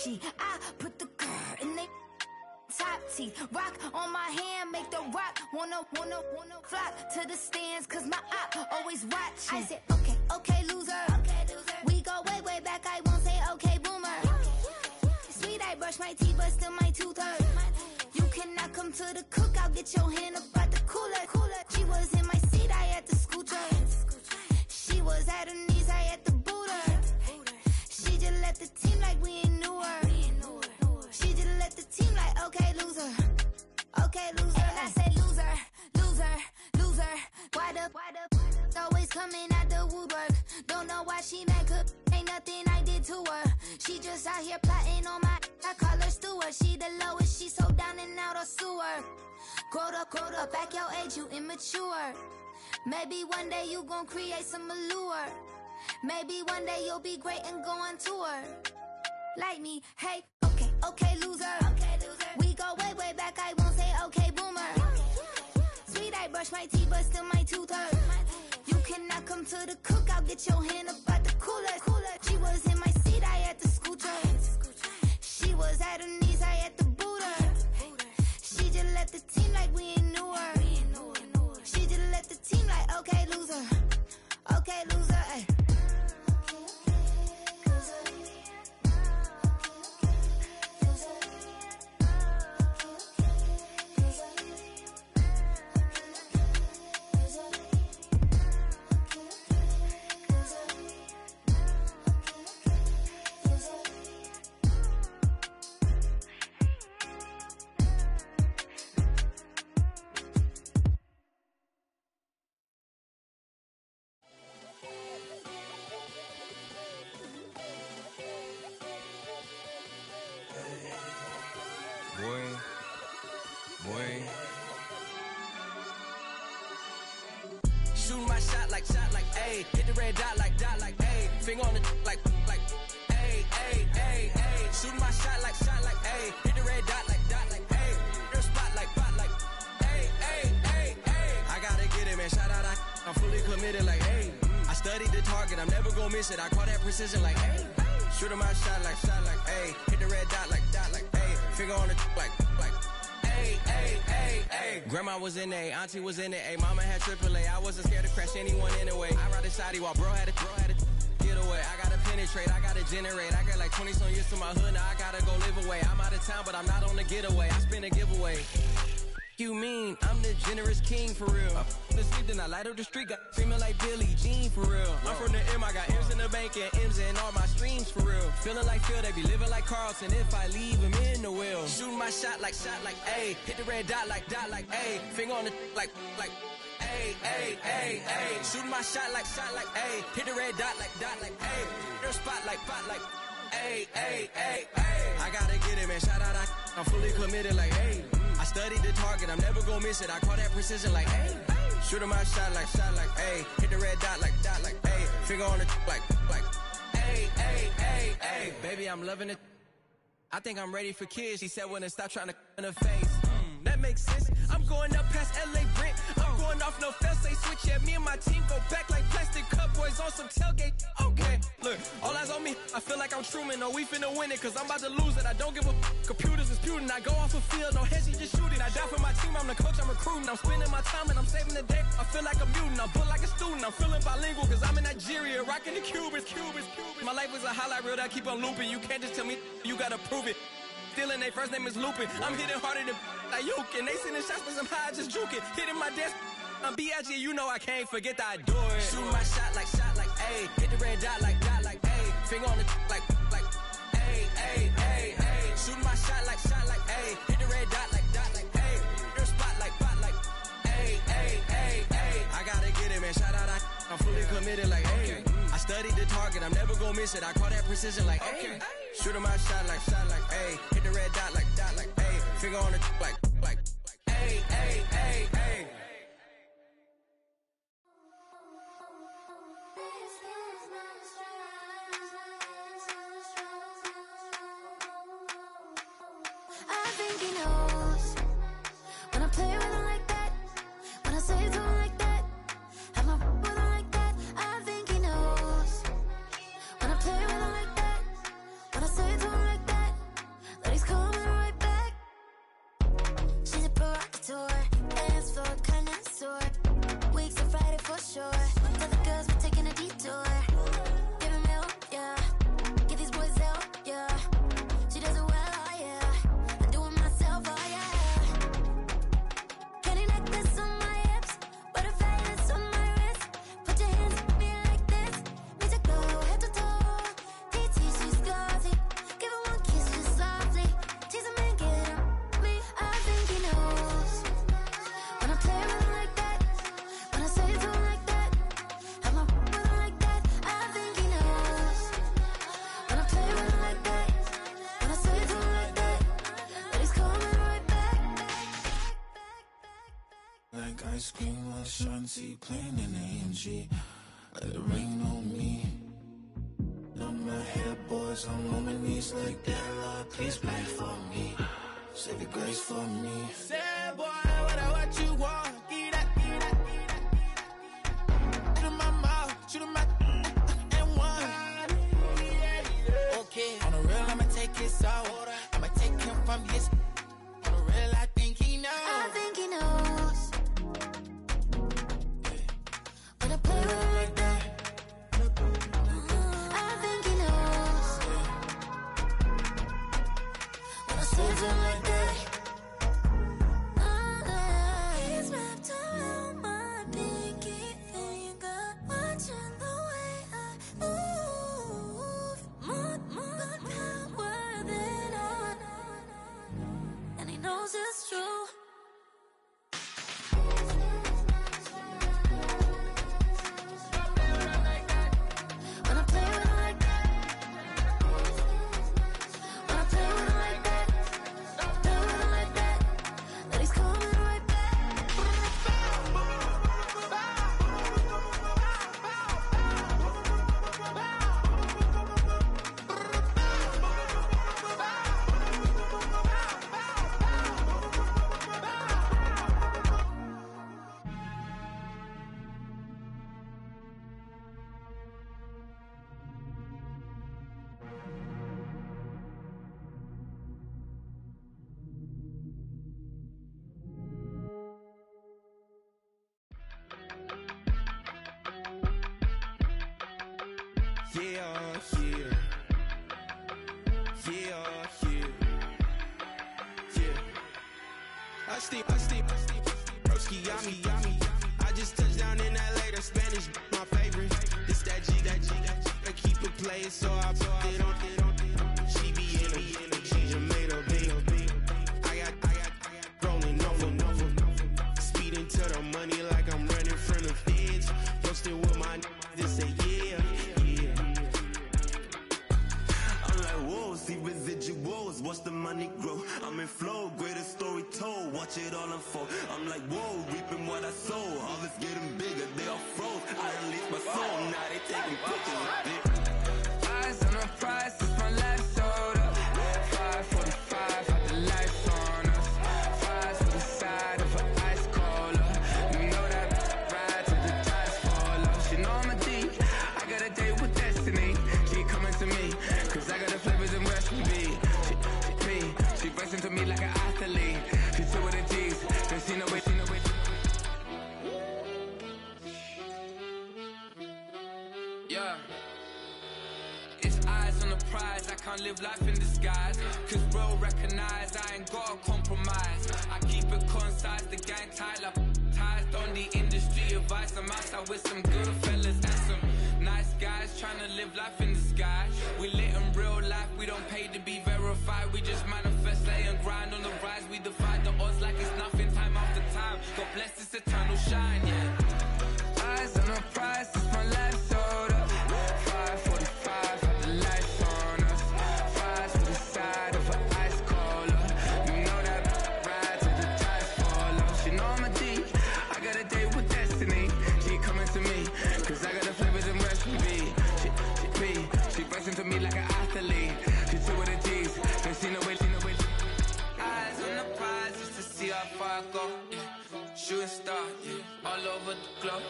cheat. I put the girl in the top teeth. Rock on my hand, make the rock wanna flop to the stands, cause my op always watching. I said, okay, okay, loser. Okay, loser. We go way, way back. I won't say okay, boomer. Sweet, I brush my teeth, but still my tooth hurt. You cannot come to the cookout. Get your hand up at the cooler. She was in my seat. I had to scoot her. She was at her knees. I had to boot her. She just left the team like we ain't knew her. She just left the team like okay, loser. Okay, loser. And I said loser, loser, loser. Why the always coming out the woodwork? Don't know why she mad, cause ain't nothing I did to her. She just out here plotting on my, I call her Stewart. She the lowest, she so down and out of sewer. Growed up, back your age, you immature. Maybe one day you gon' create some allure. Maybe one day you'll be great and go on tour. Like me, hey, okay, okay, loser. Okay, loser. We go way, way back. I won't say okay, boomer. Sweet, I brush my teeth, but still my tooth hurt. You cannot come to the cookout. Get your hand up at the cooler. She was in my seat. I had to scoot her. She was at her knees. I had to boot her. She just left the team like we ain't knew her. She just left the team like okay, loser. Okay, loser. Ay. Shooting my shot like ayy. Hit the red dot like ayy. Finger on the like ayy, ayy, ayy, ayy. Shooting my shot like ayy. Hit the red dot like ayy. Their spot like ayy, ayy, ayy, ayy. I gotta get it, man. Shout out, I'm fully committed like ayy. I studied the target, I'm never gonna miss it. I call that precision like ayy. Shooting my shot like ayy. Hit the red dot like ayy. Finger on the like ayy, ayy, ayy, ayy. Grandma was in A, auntie was in it, ayy. Mama had AAA, I wasn't scared to crash anyone anyway. I ride a shotty while bro had to get away. I gotta penetrate, I gotta generate. I got like 20 some years to my hood, now I gotta go live away. I'm out of town, but I'm not on the getaway. I spin a giveaway. You mean I'm the generous king for real? I the sleep, then I light up the street, got female like Billie Jean for real. I'm from the M, I got M's in the bank and M's in all my streams for real. Feeling like Phil, they be living like Carlton if I leave him in the wheel. Shooting my shot like ayy. Hit the red dot like ayy. Finger on the like ayy, ayy, ayy, ayy. Shooting my shot like ayy. Hit the red dot like ayy. Their spot like ayy, ayy, ayy, ayy. I gotta get it, man. Shout out, I'm fully committed like ayy. I studied the target, I'm never gonna miss it. I call that precision like ayy. Shooting my shot like ayy. Hit the red dot like ayy. Finger on the like ayy, ayy, ayy, ayy. Baby, I'm loving it. I think I'm ready for kids. She said when to stop trying to in her face. That makes sense. I'm going up past LA Brent. I'm going off no fail, say switch. Yeah, me and my team go back like plastic cup boys on some tailgate. Okay, look, all eyes on me. I feel like I'm Truman. No, we finna win it, cause I'm about to lose it. I don't give a computers is putin'. I go off a field, no heads, just shoot it. I die for my team, I'm the coach, I'm recruiting. I'm spending my time and I'm saving the day. I feel like a mutant, I'm built like a student. I'm feeling bilingual, cause I'm in Nigeria, rocking the Cubans. My life is a highlight reel that I keep on looping. You can't just tell me, you gotta prove it. Stealing, their first name is Lupin. I'm hitting harder than like Yukin. They sending shots, but somehow I just juke it. Hitting my desk, I'm B.I.G. You know I can't forget that I do it. Shooting my shot like ayy. Hit the red dot like ayy. Finger on the like ayy, ayy, ayy, ayy. Shooting my shot like ayy. Hit the red dot like ayy. I'm fully committed like, hey. I studied the target, I'm never gonna miss it. I call that precision like, hey. Shooting my shot like, hey. Hit the red dot like, hey. Finger on the like, hey, hey, hey, hey. I think he knows when I play with him like that, when I say to him like that, have my with him like that. I think he knows when I play with him like that, when I say to him like that, that he's coming right back. She's a provocateur, dance floor connoisseur, weeks of Friday for sure. Tell the girls we're taking a detour. Give him milk, yeah. Get these boys out, yeah. She does it well, oh yeah. I do it myself, oh yeah. Candy necklace on my hips, butterflies on my wrist. Put your hands on me like this, makes it go head to toe. PT, she's glossy. Give her one kiss just softly. Tease him and get him me. I think he knows when I play with him like that, when I say to him like that, have my with him like that. I think he knows when I play with him like that, when I say to him like that, that he's coming right back. Like ice cream on Shanty, playing in AMG. Let it rain on me. On my head, boys, I'm on my knees like that. Lord, please pray for me. Save your grace for me. Say, boy, what you want? Get that. Shoot in my mouth, shoot in my and one. Okay, on the real, I'ma take his out. I'ma take him from his. On the real, I think he knows. I think he knows when I play with him like that. I think he knows when I say to him like that. He's wrapped around my pinky finger, watching the way I move. More power than on, and he knows it's true. When I play with him like that, when I play with him like that, play with him like that, that he's coming right back. Broski, yummy. I just touched down in LA, the Spanish, my favorite. This that G. I keep it playing, so I put it on. She be in it, she just made a beat. I got rolling over. Speeding to the money like I'm running from the feds. Posting with my this say yeah. I'm like, whoa, see residuals, watch the money grow. I'm in flow, greatest story told, watch it all unfold. I'm like, whoa, reaping what I sow. Harvest getting bigger, they all froze. I unleashed my soul, now they taking pictures of it. Eyes on the prize, it's my life sold up. 545, had the lights on us. Fries for the side of an ice cola. You know that ride till the tires fall off. She know I'm a deep, I got a date with destiny. She coming to me, cause I got the flavors and recipe. She racing to me like an athlete. She took with the G's, then she know it. Yeah. It's eyes on the prize, I can't live life in disguise. Cause bro recognize I ain't gotta compromise. I keep it concise, the gang tight like ties on the industry advice. I'm outside with some good fellas and some nice guys trying to live life in the sky. We lit in real life, we don't pay to be verified. We just manifest, lay and grind on the rise. We defy the odds like it's nothing, time after time. God bless this eternal shine, yeah. Eyes on the prize, go, yeah. Shooting star, yeah. All over the globe.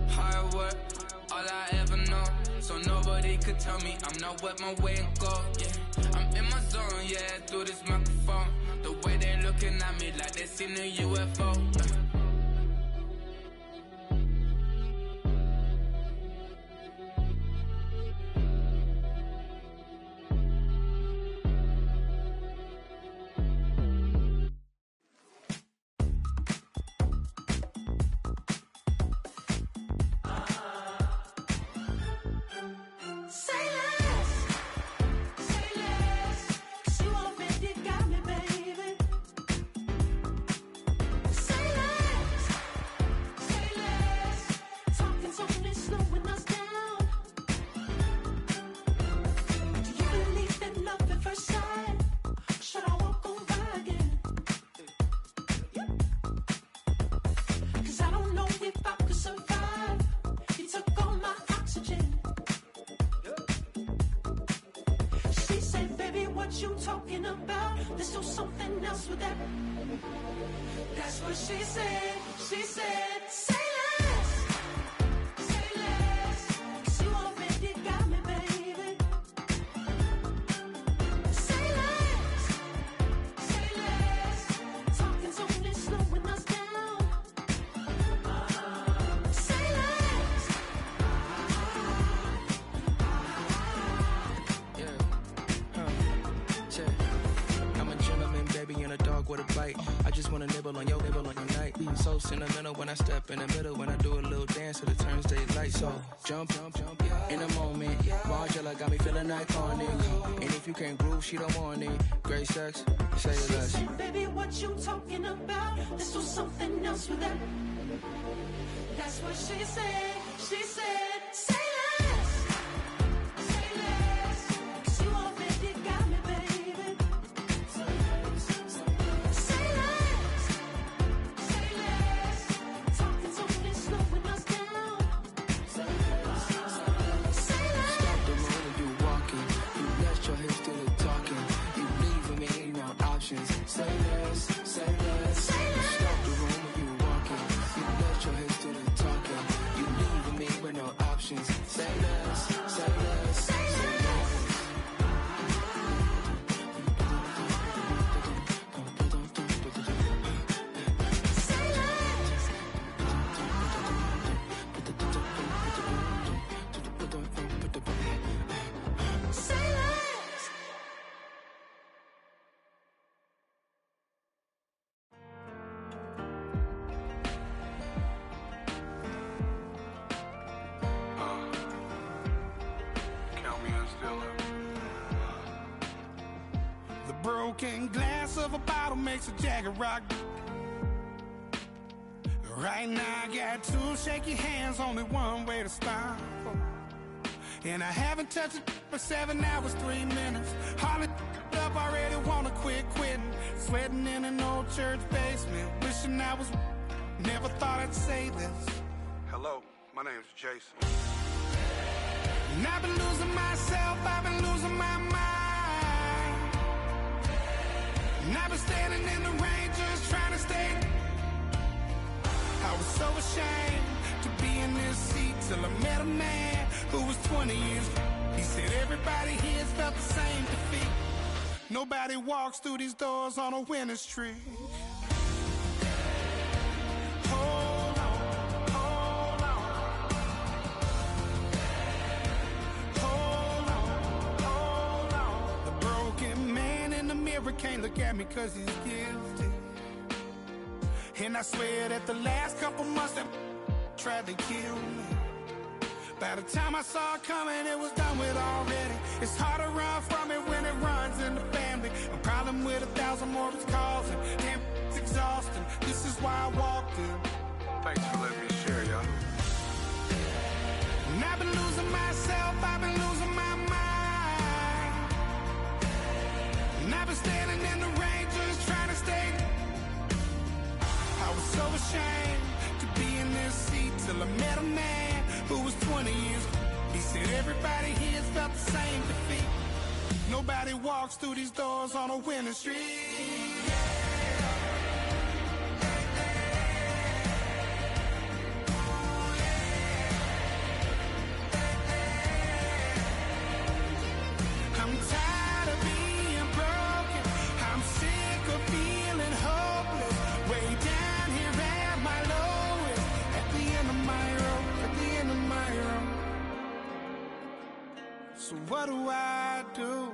Hard work, all I ever know. So nobody could tell me I'm not what my way and go, yeah. I'm in my zone, yeah, through this microphone. The way they looking at me like they seen a UFO, yeah. Sentimental when I step in the middle, when I do a little dance till it turns daylight. So jump, in a moment. Margella got me feeling iconic. And if you can't groove, she don't want it. Great sex, say it less. Said, baby, what you talking about? This was something else with that. That's what she said. She said, say less. Say less. 'Cause you already got me, baby. Say less. Say less. Talking so slowing us down. Say less. Say less. Stop the moment you walking. You let your hips do the talking. You leaving me no options. Say less. Say less. Say less. Stop the moment you walking. You let your hips do the talking. You leaving me with no options. Say less. Say less. Say less. The broken glass of a bottle makes a Jagger rock. Right now I got two shaky hands, only one way to stop. And I haven't touched it for 7 hours, 3 minutes. Hardly up, already wanna quitting. Sweating in an old church basement, wishing I was. Never thought I'd say this. Hello, my name's Jason. And I've been losing myself, I've been losing my mind. And I've been standing in the rain just trying to stay. I was so ashamed to be in this seat till I met a man who was 20 years. He said everybody here's felt the same defeat. Nobody walks through these doors on a winning streak. Hold on, hold on. Hold on, hold on. The broken man in the mirror can't look at me 'cause he's guilty. And I swear that the last couple months that tried to kill me. By the time I saw it coming, it was done with already. It's hard to run from it when it runs in the family. A problem with 1,000 more it's causing. Damn, it's exhausting. This is why I walked in. Thanks for letting me share, y'all. And I've been losing myself, I've been losing my mind. And I've been standing in the rain just trying to stay. I was so ashamed to be in this seat till I met a man who was 20 years. He said everybody here's felt the same defeat. Nobody walks through these doors on a winning streak. So what do I do?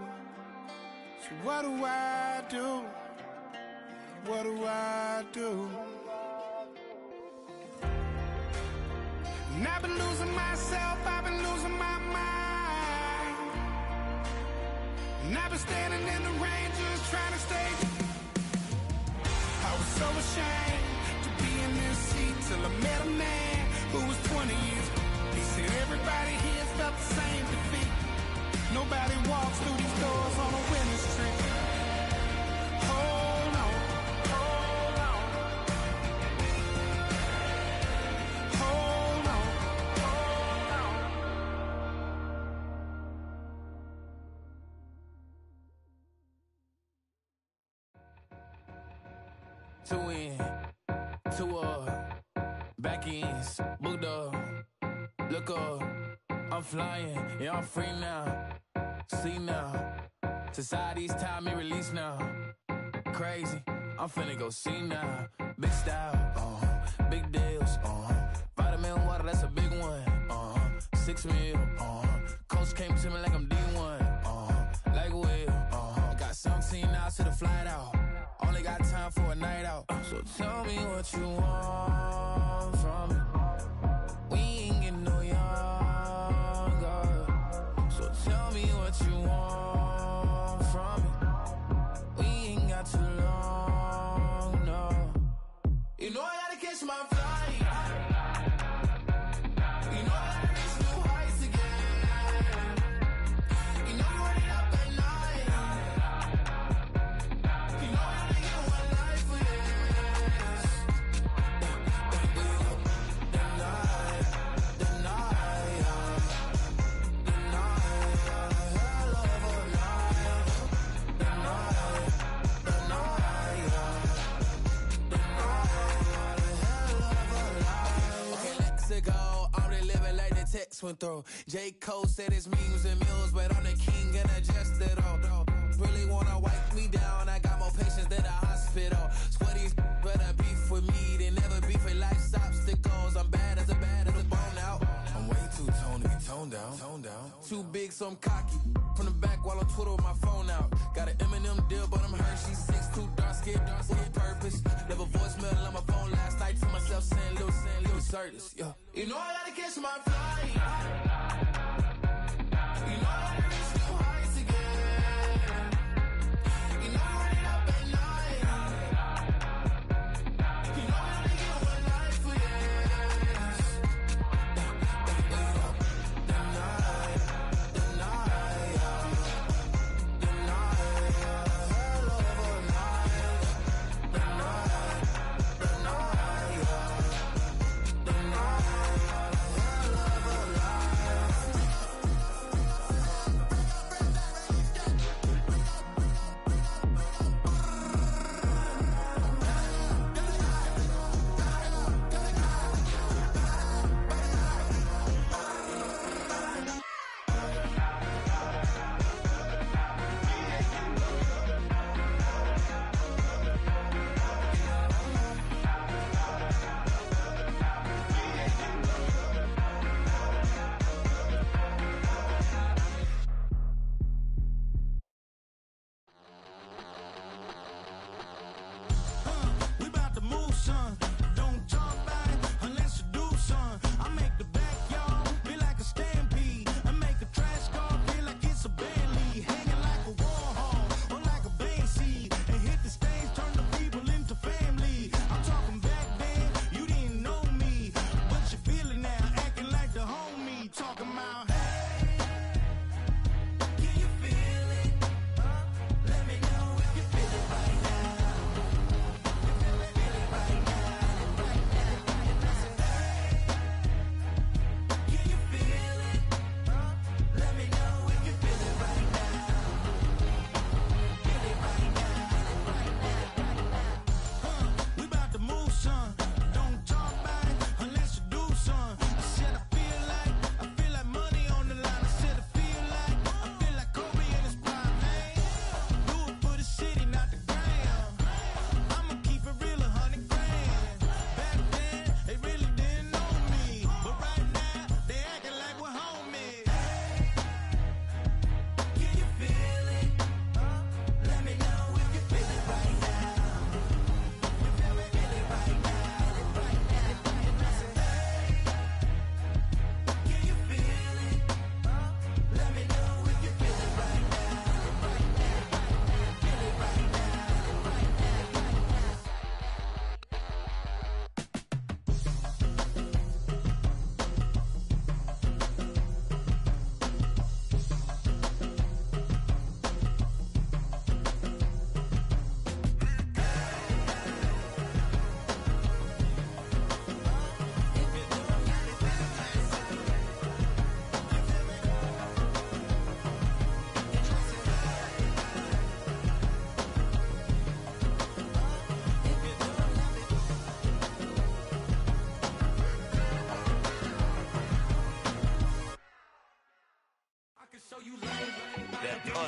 So what do I do? What do I do? And I've been losing myself, I've been losing my mind. And I've been standing in the rain just trying to stay. I was so ashamed to be in this seat till I met a man who was 20 years. He said everybody here felt the same defeat. Nobody walks through these doors on a winning streak. Hold on, hold on. Hold on, hold on. Two in, two up, back ends, booked up, look up, I'm flying, yeah, I'm free now, see now, society's time me release now, crazy, I'm finna go see now, big style, big deals, vitamin water, that's a big one, 6 mil, coach came to me like I'm D1, like Will, got 17 hours to the flight out. Only got time for a night out. So tell me what you want from me. We ain't getting no younger. So tell me what you want from me. We ain't got too long, no. You know I gotta catch my flight. You know I gotta reach new heights again. You know you running up at night. You know went through. J. Cole said it's memes and mules, but I'm the king and I just it all. Really wanna wipe me down, I got more patience than a hospital. Sweaty better beef with me than never beef with life's obstacles. I'm bad as a bone out. I'm way too toned to be toned down. Too big, so I'm cocky. From the back while on Twitter with my phone out. Got an Eminem deal, but I'm Hershey 6'2", dark skin with purpose. Never voicemail on my phone last night to myself saying Lil Curtis, yeah. You know I gotta catch my flight. You know I gotta reach new heights again. You know I'm running up at night. You know I only get one life for this. The night, hell of a night. The night, hell of a life.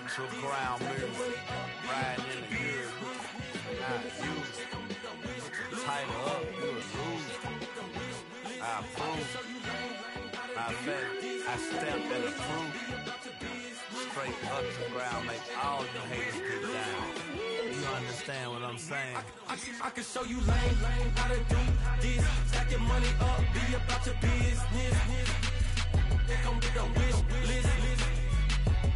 to ground movement. Riding in the good. Not you. Tighten up, you a loser. I approve. I step and approve. Straight up to ground, make all you haters get down. You understand what I'm saying? I can show you lame how to do this. Stack your money up, be about your business. They come get the wish list.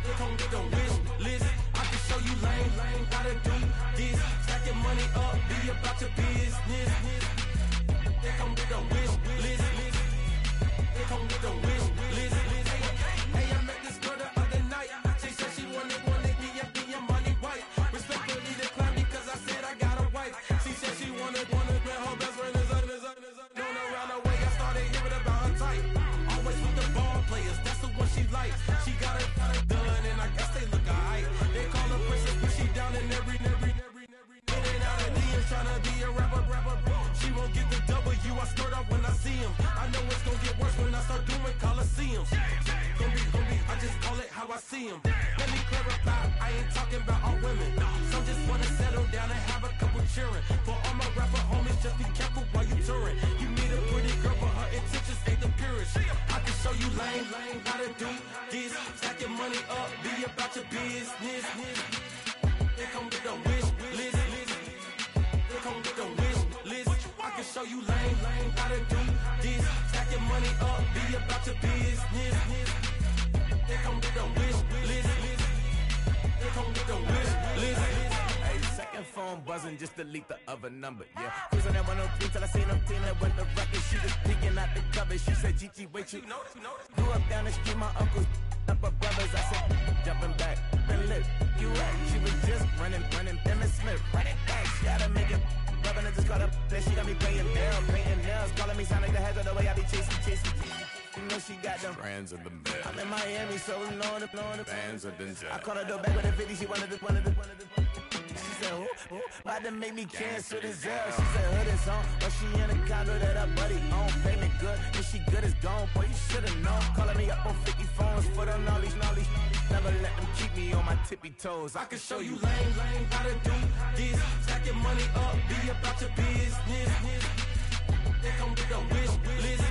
They come get the wish list. I can show you lame how to do this. Stack your money up, be about your business. They come get the wish list. They come get the wish list. Hey, I met this girl the other night. She said she wanted me and be your money white. Respectfully declined because I said I got a wife. She said she wanted man, her best friend is up. Going around the way, I started hearing about her type. Always with the ball players, that's the one she likes. She got it done, and I guess they look alright. They call her princess, but she down in every. In and out of DMs, tryna be a rapper. She won't get the W, I skirt off when I see him. I know it's gonna get worse when I start doing Coliseums. Gonna be, I just call it how I see him. Let me clarify, I ain't talking about all women. Some just wanna settle down and have a couple cheering. For all my rapper homies, just be careful while you touring. You meet a pretty girl, but her intentions ain't the purest. I can show you lame how to do this. Stack your money up, be about your business. They come with the wish list. They come with the wish list. I can show you lame how to do this. Stack your money up, be about your business. They come with the wish list. They come with the wish list. Hey, second phone buzzing, just delete the other number, yeah. Cruising at 103 till I seen them teaming with the record. She was peeking out the cover. She said, Gigi, wait, you grew up down the street, my uncles up her brothers. I said, jumping back, been lit. You at? She was just running, Emmitt Smith, running back. She gotta make it. Rubbing it just caught up. Then she got me playing nails, painting nails, calling me sound like the heads of the way I be chasing. You know she got them Brands of the bed. I'm in Miami, so we know the Bands of Denzel. I called her door back with a 50. She wanted the. She said, who? About to make me cancel the Zell. She said, hood is on, but she in a condo that her buddy own. Payment good, if she good is gone. Boy, you should've known. Calling me up on 50 phones, foot on all these. Never let them keep me on my tippy toes. I can show you lame how to do this. Stack your money up, be about your business. They come with the wish list.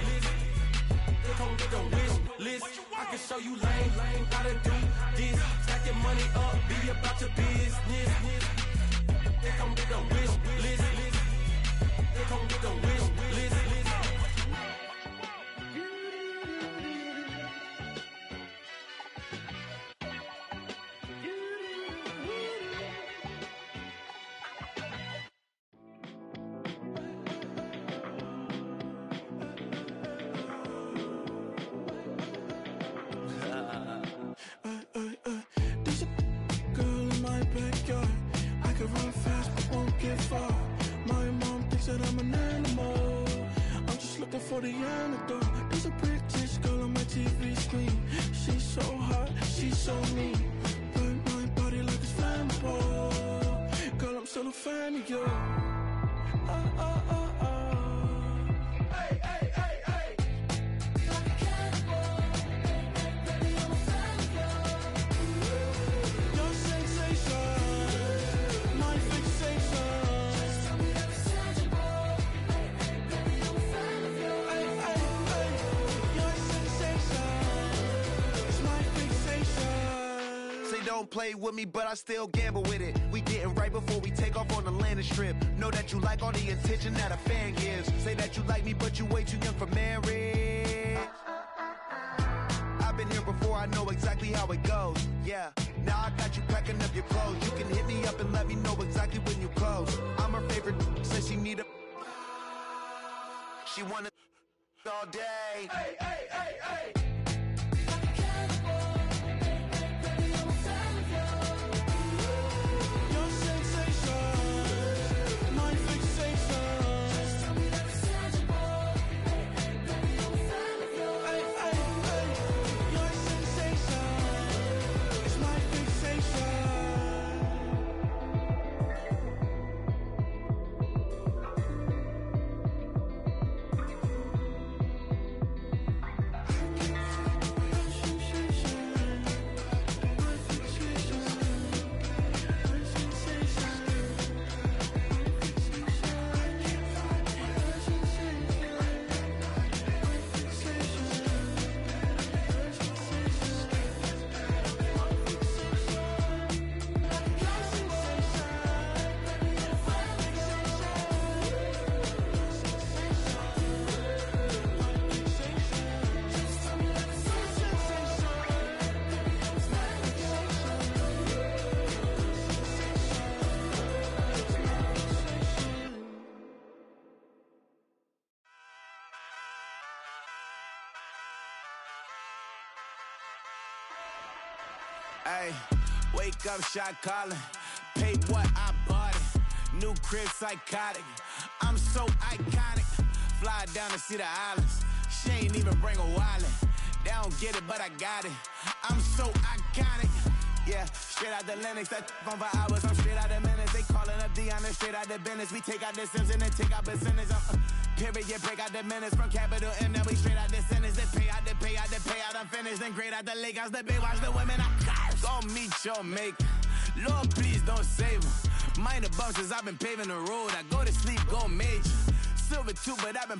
They come with the wish list. I can show you lame how to do this. Stack your money up, be about your business. They come with the wish list. They come with the wish list. There's a girl in my backyard. I can run fast but won't get far. My mom thinks that I'm an animal. I'm just looking for the antidote. There's a British girl on my TV screen. She's so hot, she's so mean. Burn my body like it's flammable. Girl, I'm still a fan of you. Hey, hey, hey, hey. Like a cannibal. Baby, I'm a fan of you. Your sensation, my fixation. Just tell me that it's tangible. Baby, I'm a fan of you. Your sensation is my fixation. Say don't play with me, but I still gamble with it. We getting right before we take off on the landing strip. Know that you like all the attention that a fan gives. Say that you like me, but you way too young for marriage. I've been here before, I know exactly how it goes. Yeah, now I got you packing up your clothes. You can hit me up and let me know exactly when you close. I'm her favorite, says she need a. She wanna all day. Hey, hey, hey, hey. Your sensation, my fixation. Just tell me that it's tangible. Baby, I'm a fan of you. Your sensation is my fixation. I can Ayy, wake up, shot calling. Paid what I bought it. New crib psychotic. I'm so iconic. Fly down to see the islands. She ain't even bring a wallet. They don't get it, but I got it. I'm so iconic. Yeah, straight out the Lennox, that phone for hours, I'm straight out the minutes. They calling up Dion, straight out the business. We take out the Sims and then take out percentage. Period, break out the minutes from capital M, now we straight out the sentence. They pay out, I'm finished. Then great out the lake house, the bay, watch the women, I curse. Go meet your maker. Lord, please don't save them. Minor bumps as I've been paving the road. I go to sleep, go major. Silver too, but I've been